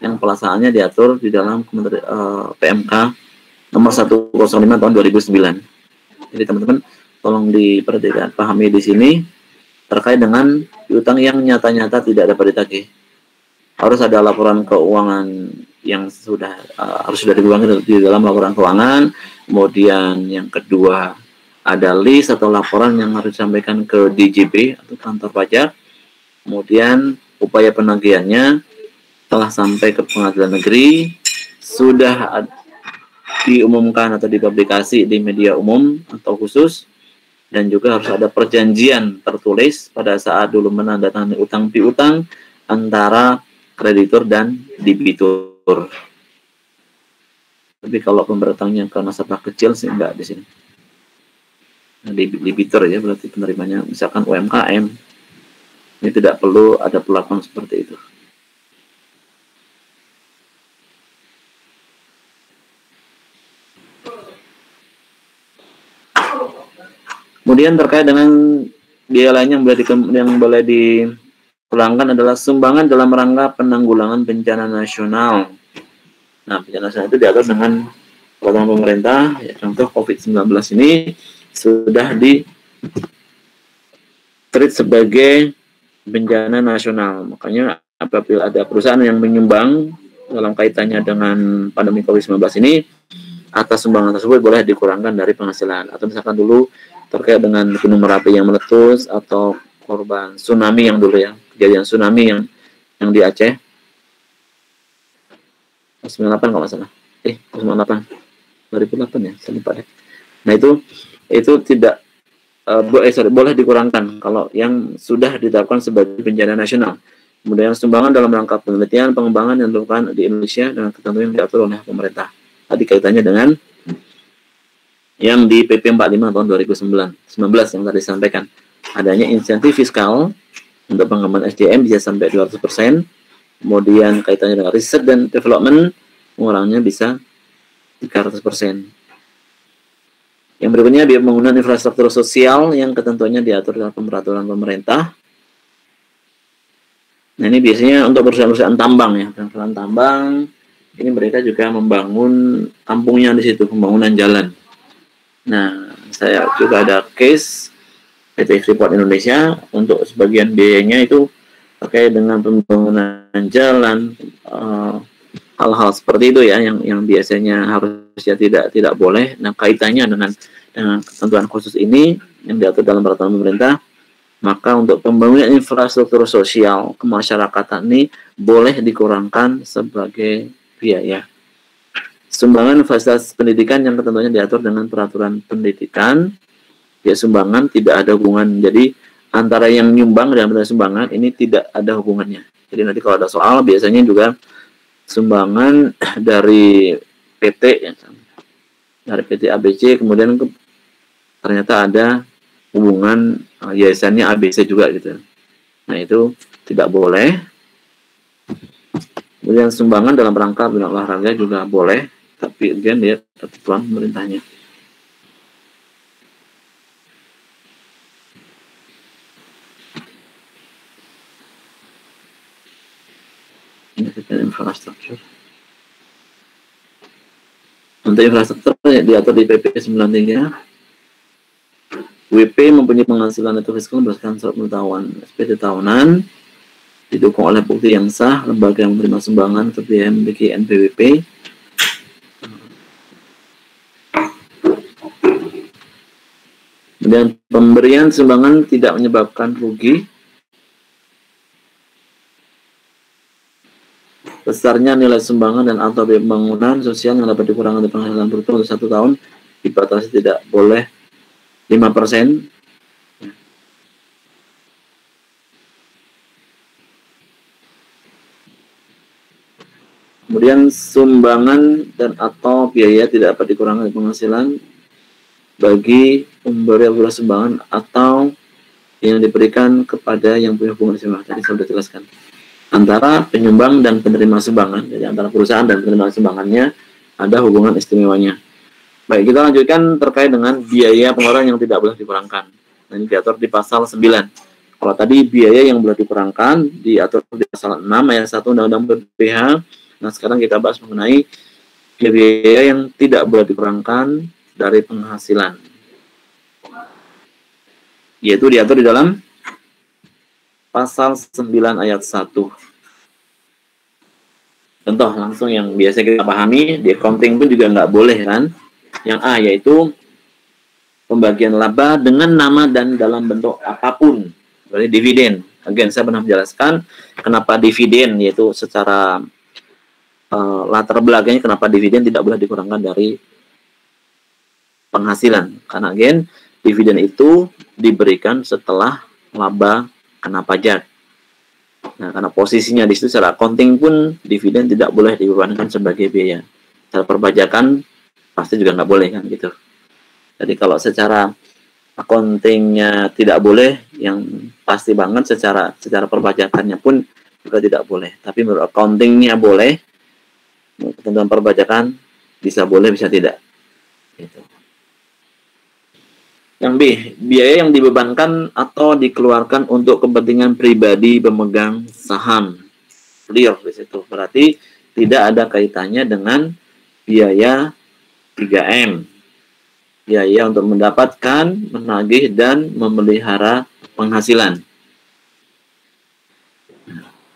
yang pelaksanaannya diatur di dalam PMK nomor 105 tahun 2009. Jadi teman-teman tolong diperhatikan, pahami di sini terkait dengan piutang yang nyata-nyata tidak dapat ditagih. Harus ada laporan keuangan yang harus sudah dikeuangan di dalam laporan keuangan. Kemudian yang kedua ada list atau laporan yang harus disampaikan ke DJP atau kantor pajak. Kemudian upaya penagihannya telah sampai ke pengadilan negeri, sudah diumumkan atau dipublikasi di media umum atau khusus, dan juga harus ada perjanjian tertulis pada saat dulu menandatangani utang piutang antara kreditur dan debitur. Tapi kalau pemberatangnya ke nasabah kecil sih enggak di sini. Nah, debitur ya berarti penerimanya misalkan UMKM, ini tidak perlu ada perlakuan seperti itu. Kemudian terkait dengan biaya lain yang boleh dipulangkan adalah sumbangan dalam rangka penanggulangan bencana nasional. Nah, bencana nasional itu diatur dengan peraturan pemerintah. Ya, contoh COVID-19 ini sudah treat sebagai bencana nasional. Makanya apabila ada perusahaan yang menyumbang dalam kaitannya dengan pandemi COVID-19 ini, atas sumbangan tersebut boleh dikurangkan dari penghasilan. Atau misalkan dulu terkait dengan Gunung Merapi yang meletus, atau korban tsunami yang dulu ya, kejadian tsunami yang di Aceh 98 kalau nggak salah, 98 2008 ya, saya lupa deh. Nah itu tidak boleh dikurangkan kalau yang sudah ditetapkan sebagai bencana nasional. Kemudian sumbangan dalam rangka penelitian pengembangan yang dilakukan di Indonesia dengan ketentuan yang diatur oleh pemerintah. Tadi kaitannya dengan yang di PP 45 tahun 2019 yang tadi disampaikan, adanya insentif fiskal untuk pengembangan SDM bisa sampai 200%. Kemudian kaitannya dengan riset dan development, pengurangnya bisa 300%. Yang berikutnya biaya pembangunan infrastruktur sosial yang ketentuannya diatur dalam peraturan pemerintah. Nah, ini biasanya untuk perusahaan-perusahaan tambang ya, perusahaan tambang ini mereka juga membangun kampungnya di situ, pembangunan jalan. Nah, saya juga ada case PT Freeport Indonesia untuk sebagian biayanya itu terkait dengan pembangunan jalan, hal-hal seperti itu ya, yang biasanya harusnya tidak boleh. Nah, kaitannya dengan ketentuan khusus ini yang diatur dalam peraturan pemerintah, maka untuk pembangunan infrastruktur sosial kemasyarakatan ini boleh dikurangkan sebagai biaya. Sumbangan fasilitas pendidikan yang ketentuannya diatur dengan peraturan pendidikan, ya sumbangan tidak ada hubungan. Jadi antara yang nyumbang dan sumbangan ini tidak ada hubungannya. Jadi nanti kalau ada soal biasanya juga sumbangan dari PT ya, dari PT ABC kemudian ternyata ada hubungan yayasannya ABC juga gitu. Nah, itu tidak boleh. Kemudian sumbangan dalam rangka bina olahraga juga boleh, tapi again ya ketentuan pemerintahnya. Ini kita infrastruktur. Untuk infrastruktur diatur di PP 93. WP mempunyai penghasilan neto fiskal berdasarkan surat pengetahuan SPT tahunan, didukung oleh bukti yang sah, lembaga yang menerima sumbangan atau biaya memiliki NPWP. Kemudian pemberian sumbangan tidak menyebabkan rugi. Besarnya nilai sumbangan dan atau biaya pembangunan sosial yang dapat dikurangkan dari penghasilan bruto untuk 1 tahun dibatasi tidak boleh 5%. Kemudian sumbangan dan atau biaya tidak dapat dikurangi dari penghasilan bagi pemberi apabila sumbangan atau yang diberikan kepada yang punya hubungan istimewa. Tadi saya sudah jelaskan. Antara penyumbang dan penerima sumbangan, jadi antara perusahaan dan penerima sumbangannya ada hubungan istimewanya. Baik, kita lanjutkan terkait dengan biaya pengeluaran yang tidak boleh dikurangkan. Nah, ini diatur di pasal 9. Kalau tadi biaya yang boleh dikurangkan diatur di pasal 6 ayat 1 Undang-Undang PPh. Nah, sekarang kita bahas mengenai biaya yang tidak boleh dikurangkan dari penghasilan, yaitu diatur di dalam pasal 9 ayat 1. Contoh langsung yang biasa kita pahami, di accounting pun juga nggak boleh kan. Yang A yaitu pembagian laba dengan nama dan dalam bentuk apapun, berarti dividen. Again, saya pernah menjelaskan kenapa dividen, yaitu secara latar belakangnya kenapa dividen tidak boleh dikurangkan dari penghasilan. Karena again, dividen itu diberikan setelah laba kena pajak. Nah, karena posisinya di situ secara accounting pun dividen tidak boleh dibebankan sebagai biaya. Secara perpajakan pasti juga nggak boleh kan gitu. Jadi kalau secara accountingnya tidak boleh, yang pasti banget secara perpajakannya pun juga tidak boleh. Tapi menurut accountingnya boleh, ketentuan perpajakan bisa boleh bisa tidak. Gitu. Yang B, biaya yang dibebankan atau dikeluarkan untuk kepentingan pribadi pemegang saham. Clear di situ. Berarti tidak ada kaitannya dengan biaya 3M. Biaya untuk mendapatkan, menagih, dan memelihara penghasilan.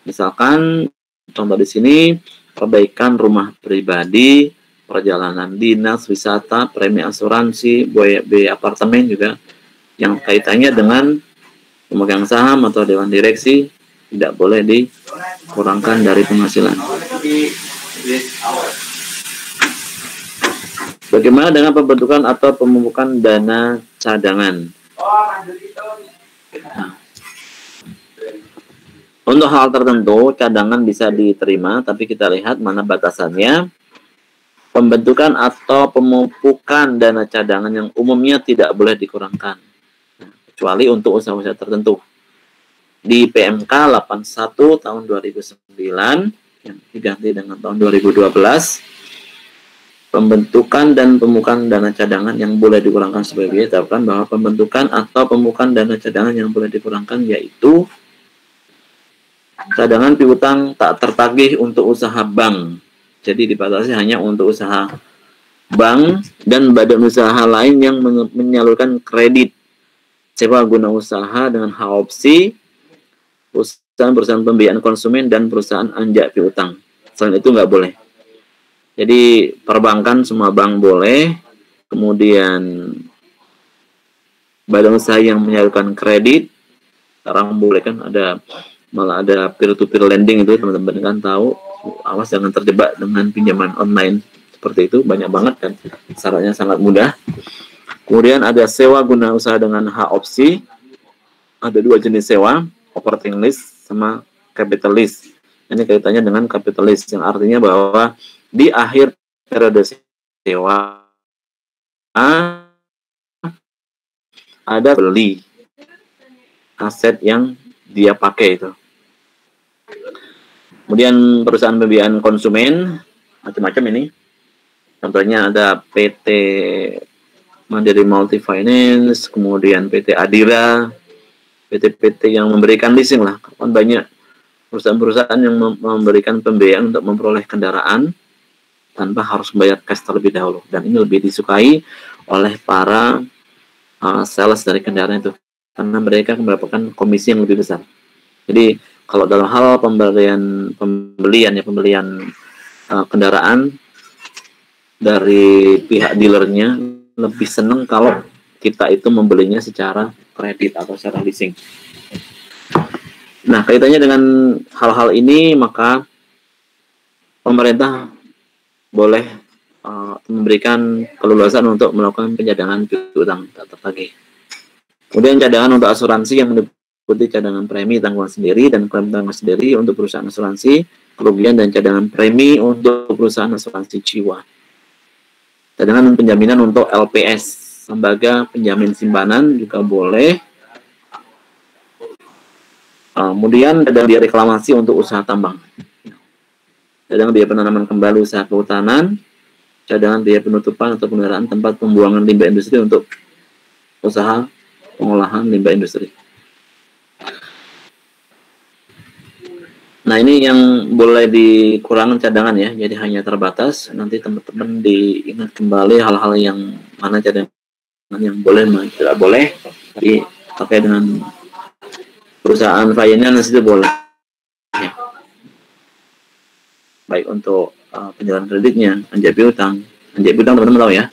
Misalkan, contoh di sini, perbaikan rumah pribadi, perjalanan dinas, wisata, premi asuransi, biaya apartemen juga yang kaitannya dengan pemegang saham atau dewan direksi tidak boleh dikurangkan dari penghasilan. Bagaimana dengan pembentukan atau pemupukan dana cadangan? Nah, untuk hal tertentu cadangan bisa diterima, tapi kita lihat mana batasannya. Pembentukan atau pemupukan dana cadangan yang umumnya tidak boleh dikurangkan, kecuali untuk usaha-usaha tertentu. Di PMK 81 tahun 2009 yang diganti dengan tahun 2012, pembentukan dan pemupukan dana cadangan yang boleh dikurangkan sebagai biaya, ditetapkan bahwa pembentukan atau pemupukan dana cadangan yang boleh dikurangkan yaitu cadangan piutang tak tertagih untuk usaha bank. Jadi dibatasi hanya untuk usaha bank dan badan usaha lain yang menyalurkan kredit sewa guna usaha dengan hak opsi, perusahaan pembiayaan konsumen, dan perusahaan anjak piutang. Selain itu nggak boleh. Jadi perbankan semua bank boleh, kemudian badan usaha yang menyalurkan kredit, sekarang boleh kan malah ada peer-to-peer lending itu, teman-teman kan tahu. Awas jangan terjebak dengan pinjaman online seperti itu, banyak banget kan, syaratnya sangat mudah. Kemudian ada sewa guna usaha dengan hak opsi, ada dua jenis sewa, operating lease sama capital lease. Ini kaitannya dengan capital lease, yang artinya bahwa di akhir periode sewa ada beli aset yang dia pakai itu. Kemudian perusahaan pembiayaan konsumen macam-macam ini. Contohnya ada PT Mandiri Multi Finance, kemudian PT Adira, PT-PT yang memberikan leasing lah. Kan banyak perusahaan-perusahaan yang memberikan pembiayaan untuk memperoleh kendaraan tanpa harus membayar cash terlebih dahulu. Dan ini lebih disukai oleh para sales dari kendaraan itu, karena mereka mendapatkan komisi yang lebih besar. Jadi kalau dalam hal pembelian kendaraan dari pihak dealernya lebih senang kalau kita itu membelinya secara kredit atau secara leasing. Nah, kaitannya dengan hal-hal ini, maka pemerintah boleh memberikan keleluasan untuk melakukan pencadangan piutang tak tertagih. Kemudian cadangan untuk asuransi yang meliputi cadangan premi tanggungan sendiri dan klaim tanggungan sendiri untuk perusahaan asuransi kerugian dan cadangan premi untuk perusahaan asuransi jiwa. Cadangan penjaminan untuk LPS, lembaga penjamin simpanan juga boleh. Kemudian cadangan biaya reklamasi untuk usaha tambang. Cadangan biaya penanaman kembali usaha kehutanan, cadangan biaya penutupan atau penggunaan tempat pembuangan limbah industri untuk usaha pengolahan limbah industri. Nah, ini yang boleh dikurangkan cadangan ya, jadi hanya terbatas. Nanti teman-teman diingat kembali hal-hal yang mana cadangan yang boleh, mana tidak boleh. Jadi terkait dengan perusahaan finance itu boleh. Ya. Baik untuk penjualan kreditnya, anjay piutang. Anjay piutang teman-teman tahu ya,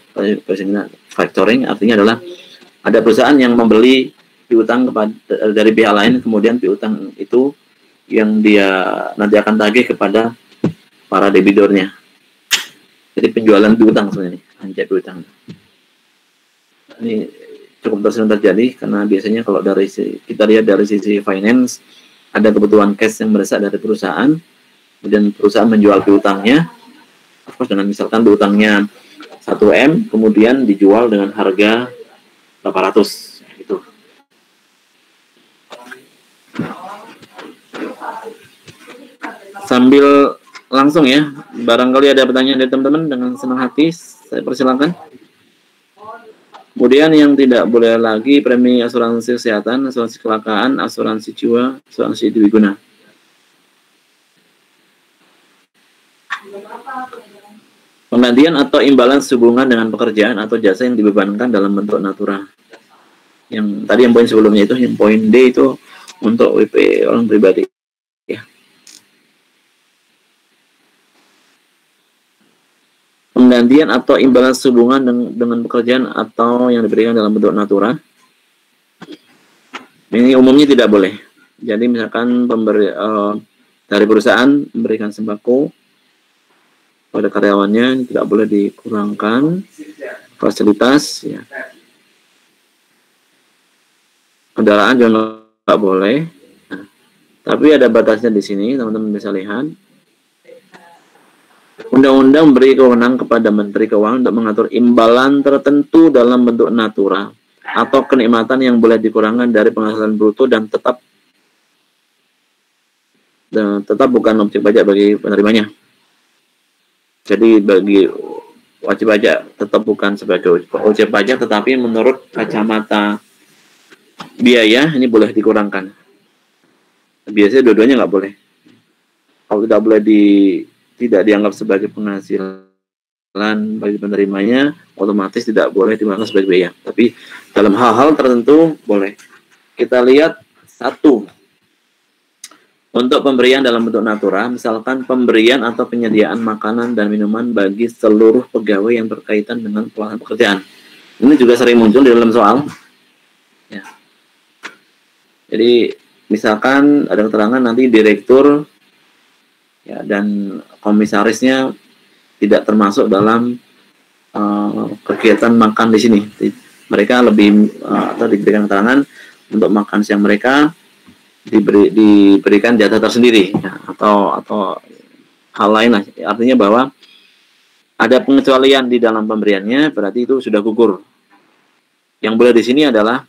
factoring artinya adalah ada perusahaan yang membeli piutang dari pihak lain, kemudian piutang itu yang dia nanti akan tagih kepada para debitornya. Jadi penjualan piutang sebenarnya, anjay piutang. Ini cukup sering terjadi karena biasanya kalau kita lihat dari sisi finance, ada kebutuhan cash yang mendesak dari perusahaan, kemudian perusahaan menjual piutangnya, dengan misalkan piutangnya 1M, kemudian dijual dengan harga 800 gitu. Sambil langsung ya, barangkali ada pertanyaan dari teman-teman, dengan senang hati saya persilakan. Kemudian yang tidak boleh lagi premi asuransi kesehatan, asuransi kecelakaan, asuransi jiwa, asuransi dwiguna. Penggantian atau imbalan sehubungan dengan pekerjaan atau jasa yang dibebankan dalam bentuk natura. Yang tadi yang poin sebelumnya itu, yang poin D itu untuk WP orang pribadi. Ya. Penggantian atau imbalan sehubungan dengan pekerjaan atau yang diberikan dalam bentuk natura. Ini umumnya tidak boleh. Jadi misalkan dari perusahaan memberikan sembako pada karyawannya, tidak boleh dikurangkan fasilitas. Ya. Kendaraan juga nggak boleh. Nah, tapi ada batasnya di sini, teman-teman bisa lihat. Undang-undang memberi kewenangan kepada Menteri Keuangan untuk mengatur imbalan tertentu dalam bentuk natura atau kenikmatan yang boleh dikurangkan dari penghasilan bruto dan tetap bukan objek pajak bagi penerimanya. Jadi bagi wajib pajak tetap bukan sebagai objek pajak, tetapi menurut kacamata biaya ini boleh dikurangkan. Biasanya dua-duanya nggak boleh. Kalau tidak boleh tidak dianggap sebagai penghasilan bagi penerimanya, otomatis tidak boleh dimakan sebagai biaya. Tapi dalam hal-hal tertentu boleh. Kita lihat satu. Untuk pemberian dalam bentuk natura, misalkan pemberian atau penyediaan makanan dan minuman bagi seluruh pegawai yang berkaitan dengan pelaksanaan pekerjaan. Ini juga sering muncul di dalam soal. Ya. Jadi misalkan ada keterangan nanti direktur ya, dan komisarisnya tidak termasuk dalam kegiatan makan di sini. Mereka lebih atau diberikan keterangan untuk makan siang mereka diberikan jatah tersendiri ya, atau hal lain lah. Artinya bahwa ada pengecualian di dalam pemberiannya, berarti itu sudah gugur. Yang boleh di sini adalah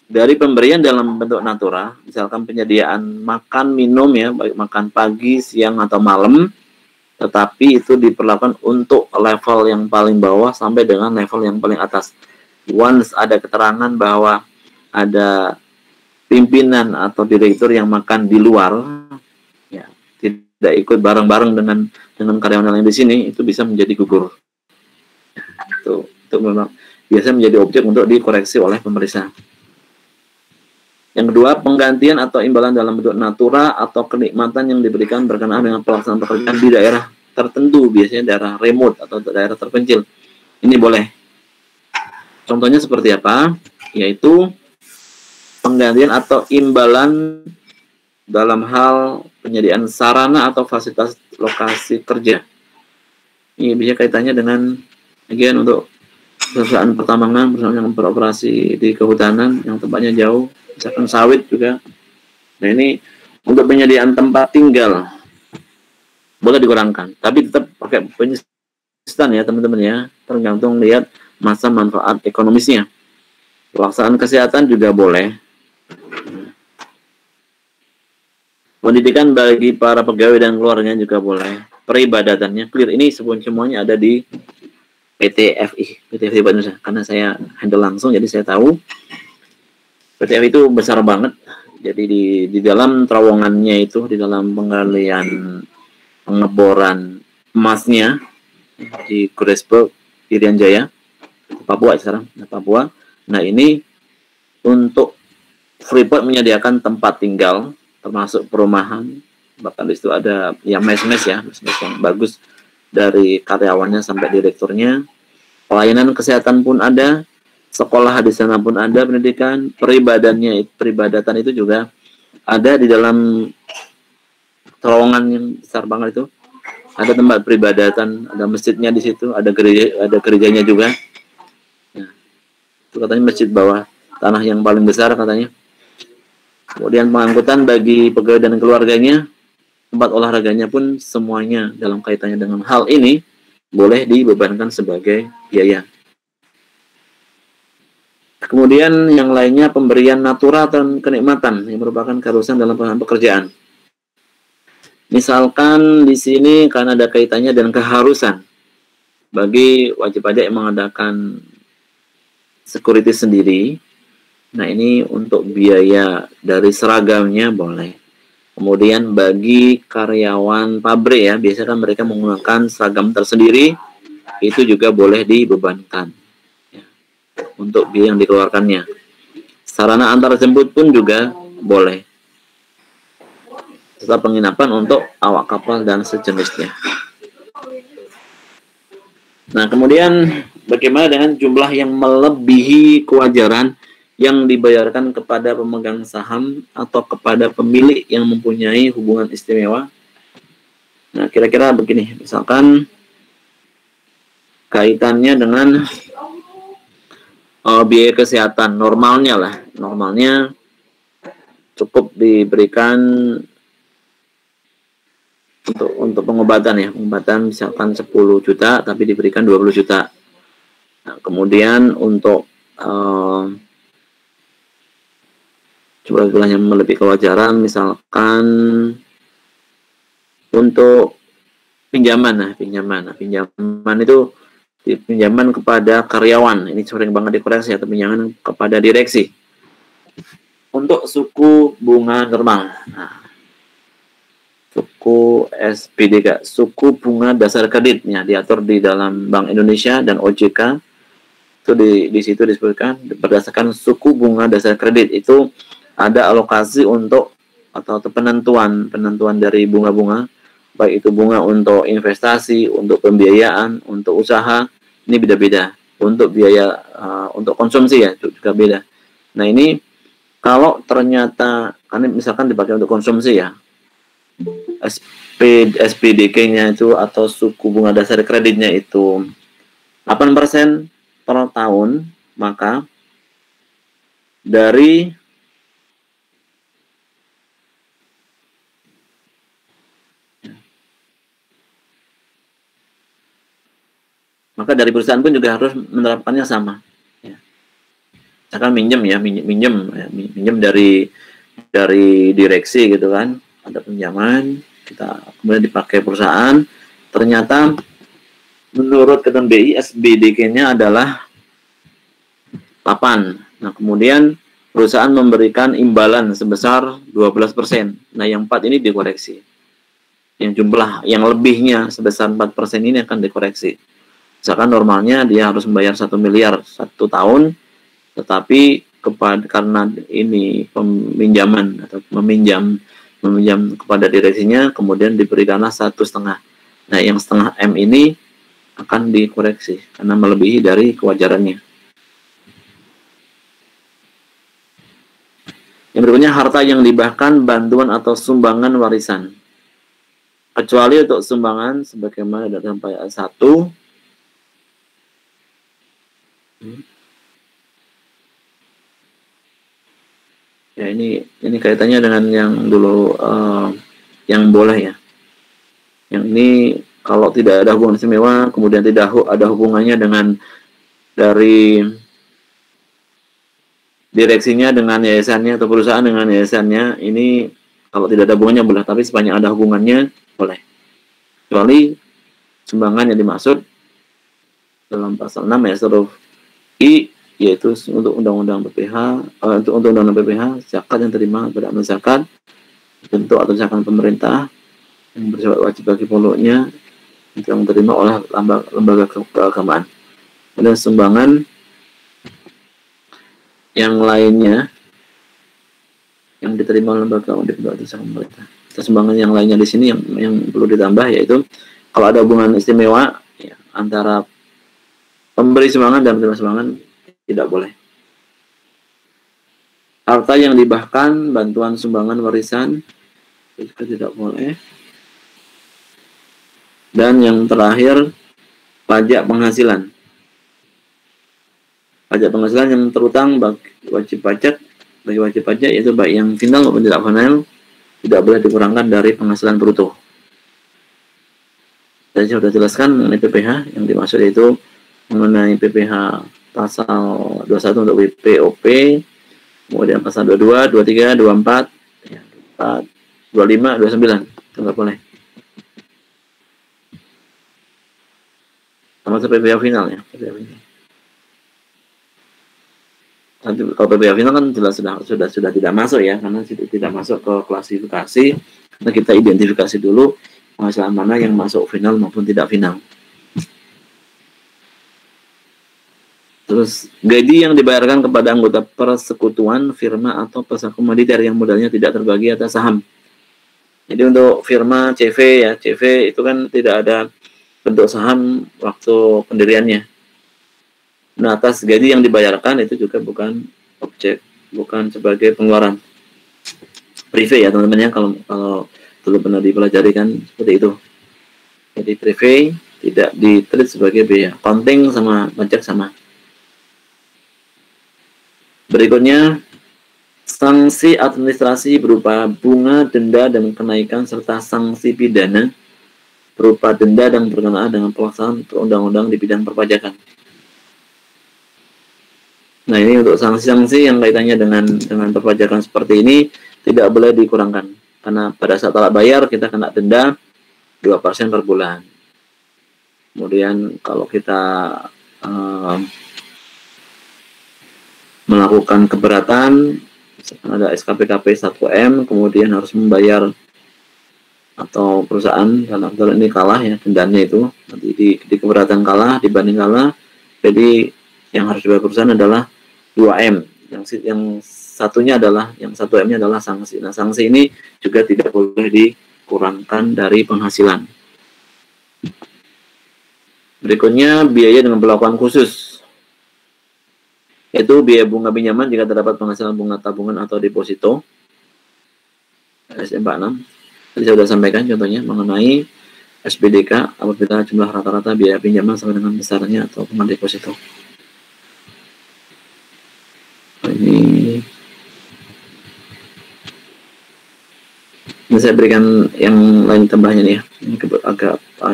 dari pemberian dalam bentuk natura, misalkan penyediaan makan minum ya, baik makan pagi, siang atau malam, tetapi itu diperlakukan untuk level yang paling bawah sampai dengan level yang paling atas. Once ada keterangan bahwa ada pimpinan atau direktur yang makan di luar, ya, tidak ikut bareng-bareng dengan karyawan lain di sini, itu bisa menjadi gugur. Itu memang biasa menjadi objek untuk dikoreksi oleh pemeriksa. Yang kedua, penggantian atau imbalan dalam bentuk natura atau kenikmatan yang diberikan berkenaan dengan pelaksanaan pekerjaan di daerah tertentu, biasanya daerah remote atau daerah terpencil. Ini boleh. Contohnya seperti apa? Yaitu penggantian atau imbalan dalam hal penyediaan sarana atau fasilitas lokasi kerja. Ini bisa kaitannya dengan untuk perusahaan pertambangan, perusahaan yang beroperasi di kehutanan yang tempatnya jauh, misalkan sawit juga. Nah, ini Untuk penyediaan tempat tinggal boleh dikurangkan, tapi tetap pakai penyistan ya teman-teman ya, tergantung lihat masa manfaat ekonomisnya. Pelaksanaan kesehatan juga boleh. Pendidikan bagi para pegawai dan keluarganya juga boleh. Peribadatannya clear. Ini semuanya ada di PT FI Indonesia. Karena saya handle langsung, jadi saya tahu PT FI itu besar banget. Jadi di dalam terowongannya itu, di dalam penggalian pengeboran emasnya di Grasberg, Irian Jaya, Papua sekarang, Papua. Nah ini untuk Freeport menyediakan tempat tinggal, termasuk perumahan, bahkan di situ ada yang mes-mes ya, mes-mes yang bagus dari karyawannya sampai direkturnya. Pelayanan kesehatan pun ada, sekolah di sana pun ada, pendidikan, peribadatan itu juga ada di dalam terowongan yang besar banget itu. Ada tempat peribadatan, ada masjidnya di situ, ada gerejanya juga. Nah, itu katanya masjid bawah tanah yang paling besar katanya. Kemudian pengangkutan bagi pegawai dan keluarganya, tempat olahraganya pun semuanya dalam kaitannya dengan hal ini boleh dibebankan sebagai biaya. Kemudian yang lainnya pemberian natura dan kenikmatan yang merupakan keharusan dalam pekerjaan. Misalkan di sini karena ada kaitannya dengan keharusan bagi wajib pajak yang mengadakan security sendiri. Nah ini untuk biaya dari seragamnya boleh. Kemudian bagi karyawan pabrik ya, biasanya kan mereka menggunakan seragam tersendiri, itu juga boleh dibebankan ya, untuk biaya yang dikeluarkannya. Sarana antar jemput pun juga boleh. Serta penginapan untuk awak kapal dan sejenisnya. Nah kemudian bagaimana dengan jumlah yang melebihi kewajaran yang dibayarkan kepada pemegang saham atau kepada pemilik yang mempunyai hubungan istimewa? Nah, kira-kira begini, misalkan kaitannya dengan biaya kesehatan normalnya cukup diberikan untuk pengobatan misalkan 10 juta tapi diberikan 20 juta. Nah, kemudian untuk jumlah yang melebihi kewajaran, misalkan untuk pinjaman itu pinjaman kepada karyawan, ini sering banget dikoreksi atau pinjaman kepada direksi. Untuk suku bunga normal, suku SPDK, suku bunga dasar kreditnya diatur di dalam Bank Indonesia dan OJK. Itu di situ disebutkan berdasarkan suku bunga dasar kredit itu ada alokasi untuk atau penentuan dari bunga-bunga, baik itu bunga untuk investasi, untuk pembiayaan, untuk usaha, ini beda-beda. Untuk biaya untuk konsumsi ya juga beda. Nah ini kalau ternyata kan misalkan dipakai untuk konsumsi ya, SPDK-nya itu atau suku bunga dasar kreditnya itu 8% per tahun, maka dari perusahaan pun juga harus menerapkannya sama. Ya. Misalkan minjem dari direksi gitu kan, ada pinjaman, kita kemudian dipakai perusahaan, ternyata menurut ketentuan BI SBDK-nya adalah 8. Nah, kemudian perusahaan memberikan imbalan sebesar 12%. Nah, yang 4 ini dikoreksi. Yang jumlah yang lebihnya sebesar 4% ini akan dikoreksi. Misalkan normalnya dia harus membayar 1 miliar 1 tahun, tetapi karena ini peminjaman atau meminjam kepada direksinya, kemudian diberikanlah 1,5. Nah, yang 0,5 M ini akan dikoreksi karena melebihi dari kewajarannya. Yang berikutnya, harta yang dihibahkan, bantuan atau sumbangan warisan. Kecuali untuk sumbangan sebagaimana dalam ayat 1. Ya, ini kaitannya dengan yang dulu yang boleh ya. Yang ini kalau tidak ada hubungan istimewa, kemudian tidak ada hubungannya dengan dari direksinya dengan yayasannya atau perusahaan dengan yayasannya, ini kalau tidak ada hubungannya boleh, tapi sepanjang ada hubungannya boleh. Kecuali sumbangan yang dimaksud dalam pasal 6 ayat huruf I, yaitu untuk undang-undang PPH, untuk undang-undang PPH, zakat yang terima pada amal zakat, bentuk atau zakat pemerintah yang bersifat wajib bagi pokoknya yang diterima oleh lembaga keagamaan. Dan sumbangan yang lainnya yang diterima oleh lembaga atau zakat pemerintah. Sumbangan yang lainnya di sini yang perlu ditambah yaitu kalau ada hubungan istimewa ya, antara pemberi sumbangan dan penerima sumbangan tidak boleh. Harta yang dihibahkan, bantuan, sumbangan, warisan juga tidak boleh. Dan yang terakhir, pajak penghasilan. Pajak penghasilan yang terutang bagi wajib pajak yaitu baik yang final maupun tidak final tidak boleh dikurangkan dari penghasilan bruto. Tadi saya sudah jelaskan mengenai PPH, yang dimaksud yaitu mengenai PPH pasal 21 untuk POP, kemudian pasal 22, 23, 24, 24, 25, 29 itu nggak boleh. Termasuk PPH final ya, PPH final. Nanti kalau PPH final kan jelas sudah tidak masuk ya, karena tidak masuk ke klasifikasi. Karena kita identifikasi dulu penghasilan mana yang masuk final maupun tidak final. Terus gaji yang dibayarkan kepada anggota persekutuan, firma atau pasar komoditer yang modalnya tidak terbagi atas saham. Jadi untuk firma CV ya, CV itu kan tidak ada bentuk saham waktu pendiriannya. Nah, atas gaji yang dibayarkan itu juga bukan objek, bukan sebagai pengeluaran privé ya teman-teman ya, kalau dulu pernah dipelajari kan seperti itu. Jadi privé tidak ditreat sebagai biaya, accounting sama pajak sama. Berikutnya, sanksi administrasi berupa bunga, denda, dan kenaikan serta sanksi pidana berupa denda dan berkenaan dengan pelaksanaan undang-undang di bidang perpajakan. Nah, ini untuk sanksi-sanksi yang kaitannya dengan perpajakan seperti ini tidak boleh dikurangkan. Karena pada saat telat bayar kita kena denda 2% per bulan. Kemudian kalau kita melakukan keberatan, ada SKPKP 1M, kemudian harus membayar atau perusahaan dalam hal ini kalah ya dendanya itu, nanti di keberatan kalah, dibanding kalah, jadi yang harus dibayar perusahaan adalah 2M, yang satunya adalah, yang 1M-nya adalah sanksi. Nah, sanksi ini juga tidak boleh dikurangkan dari penghasilan. Berikutnya, biaya dengan perlakuan khusus, yaitu biaya bunga pinjaman jika terdapat penghasilan bunga tabungan atau deposito. SM46 tadi saya sudah sampaikan contohnya mengenai SBDK apabila jumlah rata-rata biaya pinjaman sama dengan besarnya atau bunga deposito. Ini saya berikan yang lain tambahnya nih ya. Ini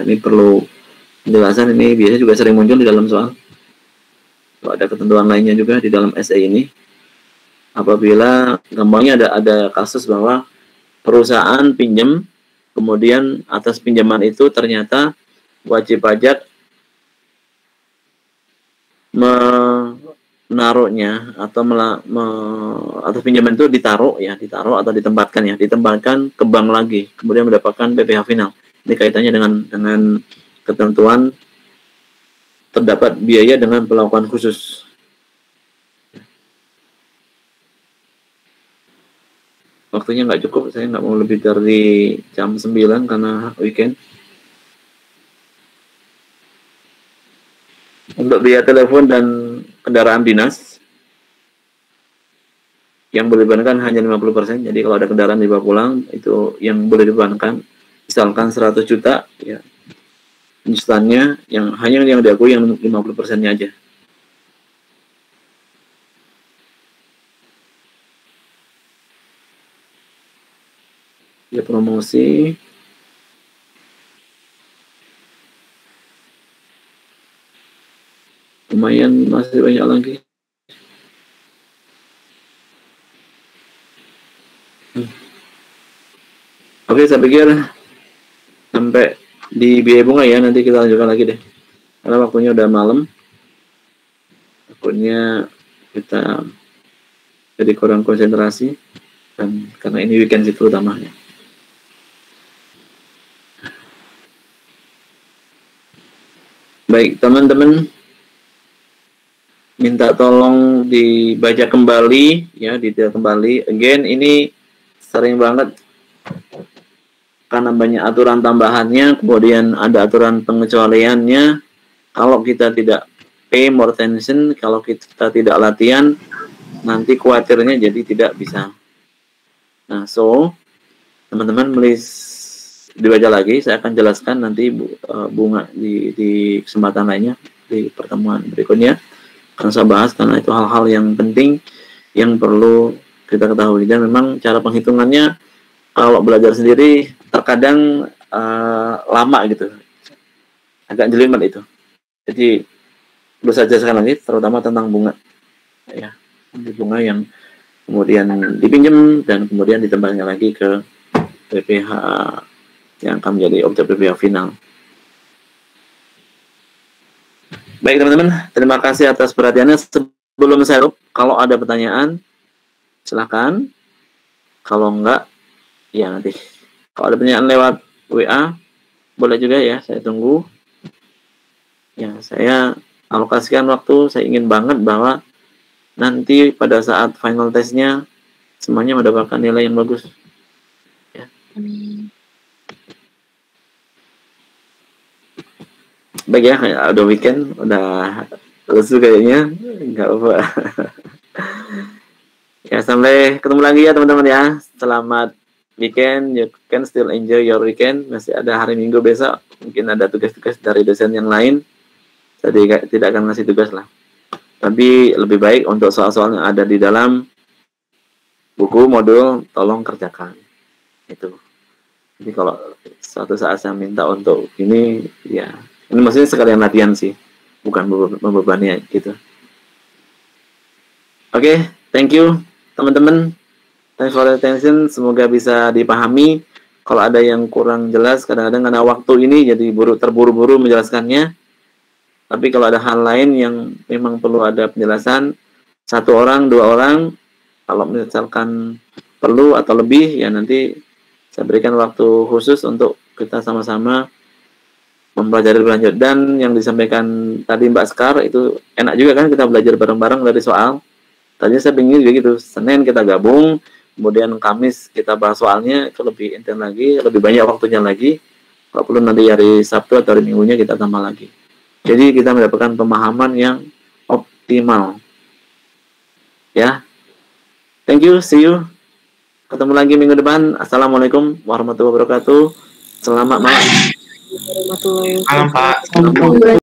ini perlu penjelasan, ini biasanya juga sering muncul di dalam soal. Ada ketentuan lainnya juga di dalam SE ini. Apabila gampangnya ada kasus bahwa perusahaan pinjam, kemudian atas pinjaman itu ternyata wajib pajak menaruhnya atau atau pinjaman itu ditaruh atau ditempatkan ke bank lagi, kemudian mendapatkan PPh final. Ini kaitannya dengan ketentuan terdapat biaya dengan perlakuan khusus. Waktunya nggak cukup, saya nggak mau lebih dari jam 9 karena weekend. Untuk biaya telepon dan kendaraan dinas yang boleh dibebankan hanya 50%. Jadi kalau ada kendaraan dibawa pulang, itu yang boleh dibebankan misalkan 100 juta ya, instannya yang hanya yang diakui yang 50%-nya aja. Ya, promosi. Lumayan, masih banyak lagi. Oke, saya pikir sampai di biaya bunga ya, nanti kita lanjutkan lagi deh. Karena waktunya udah malam. Takutnya kita jadi kurang konsentrasi. Dan karena ini weekend sih terutamanya. Baik, teman-teman. Minta tolong dibaca kembali, ya, detail kembali. Again, ini sering banget karena banyak aturan tambahannya, kemudian ada aturan pengecualiannya. Kalau kita tidak pay more attention, kalau kita tidak latihan, nanti khawatirnya jadi tidak bisa. Nah, so teman-teman please dibaca lagi. Saya akan jelaskan nanti bunga di kesempatan lainnya di pertemuan berikutnya. Akan saya bahas karena itu hal-hal yang penting yang perlu kita ketahui, dan memang cara penghitungannya kalau belajar sendiri terkadang lama gitu, agak jelimet itu. Jadi perlu saya jelaskan lagi, terutama tentang bunga, ya, bunga yang kemudian dipinjam dan kemudian ditambahnya lagi ke PPh yang akan menjadi objek PPh final. Baik teman-teman, terima kasih atas perhatiannya. Sebelum saya tutup, kalau ada pertanyaan silakan. Kalau enggak, ya nanti. Kalau ada pertanyaan lewat WA, boleh juga ya, saya tunggu. Ya, saya alokasikan waktu, saya ingin banget bahwa nanti pada saat final testnya, semuanya mendapatkan nilai yang bagus. Ya. Amin. Baik ya, udah weekend, udah lesu kayaknya, nggak apa. Ya, sampai ketemu lagi ya teman-teman ya. Selamat weekend, you can still enjoy your weekend. Masih ada hari Minggu besok, mungkin ada tugas-tugas dari dosen yang lain. Saya tidak akan ngasih tugas lah. Tapi lebih baik untuk soal-soal yang ada di dalam buku modul, tolong kerjakan. Itu. Jadi kalau suatu saat saya minta untuk ini, ya ini maksudnya sekalian latihan sih, bukan membebani gitu. Oke, thank you teman-teman. Thanks for the attention. Semoga bisa dipahami. Kalau ada yang kurang jelas, kadang-kadang karena waktu ini jadi terburu-buru menjelaskannya. Tapi kalau ada hal lain yang memang perlu ada penjelasan, 1 orang, 2 orang, kalau misalkan perlu atau lebih, ya nanti saya berikan waktu khusus untuk kita sama-sama mempelajari lebih lanjut. Dan yang disampaikan tadi Mbak Skar, itu enak juga kan kita belajar bareng-bareng dari soal. Tadinya saya ingin juga gitu, Senin kita gabung, kemudian Kamis kita bahas soalnya, itu lebih intens lagi, lebih banyak waktunya lagi. Kalau perlu nanti hari Sabtu atau hari Minggunya kita tambah lagi. Jadi kita mendapatkan pemahaman yang optimal. Ya. Thank you, see you. Ketemu lagi minggu depan. Assalamualaikum warahmatullahi wabarakatuh. Selamat malam. Warahmatullahi Malam, Pak. wabarakatuh.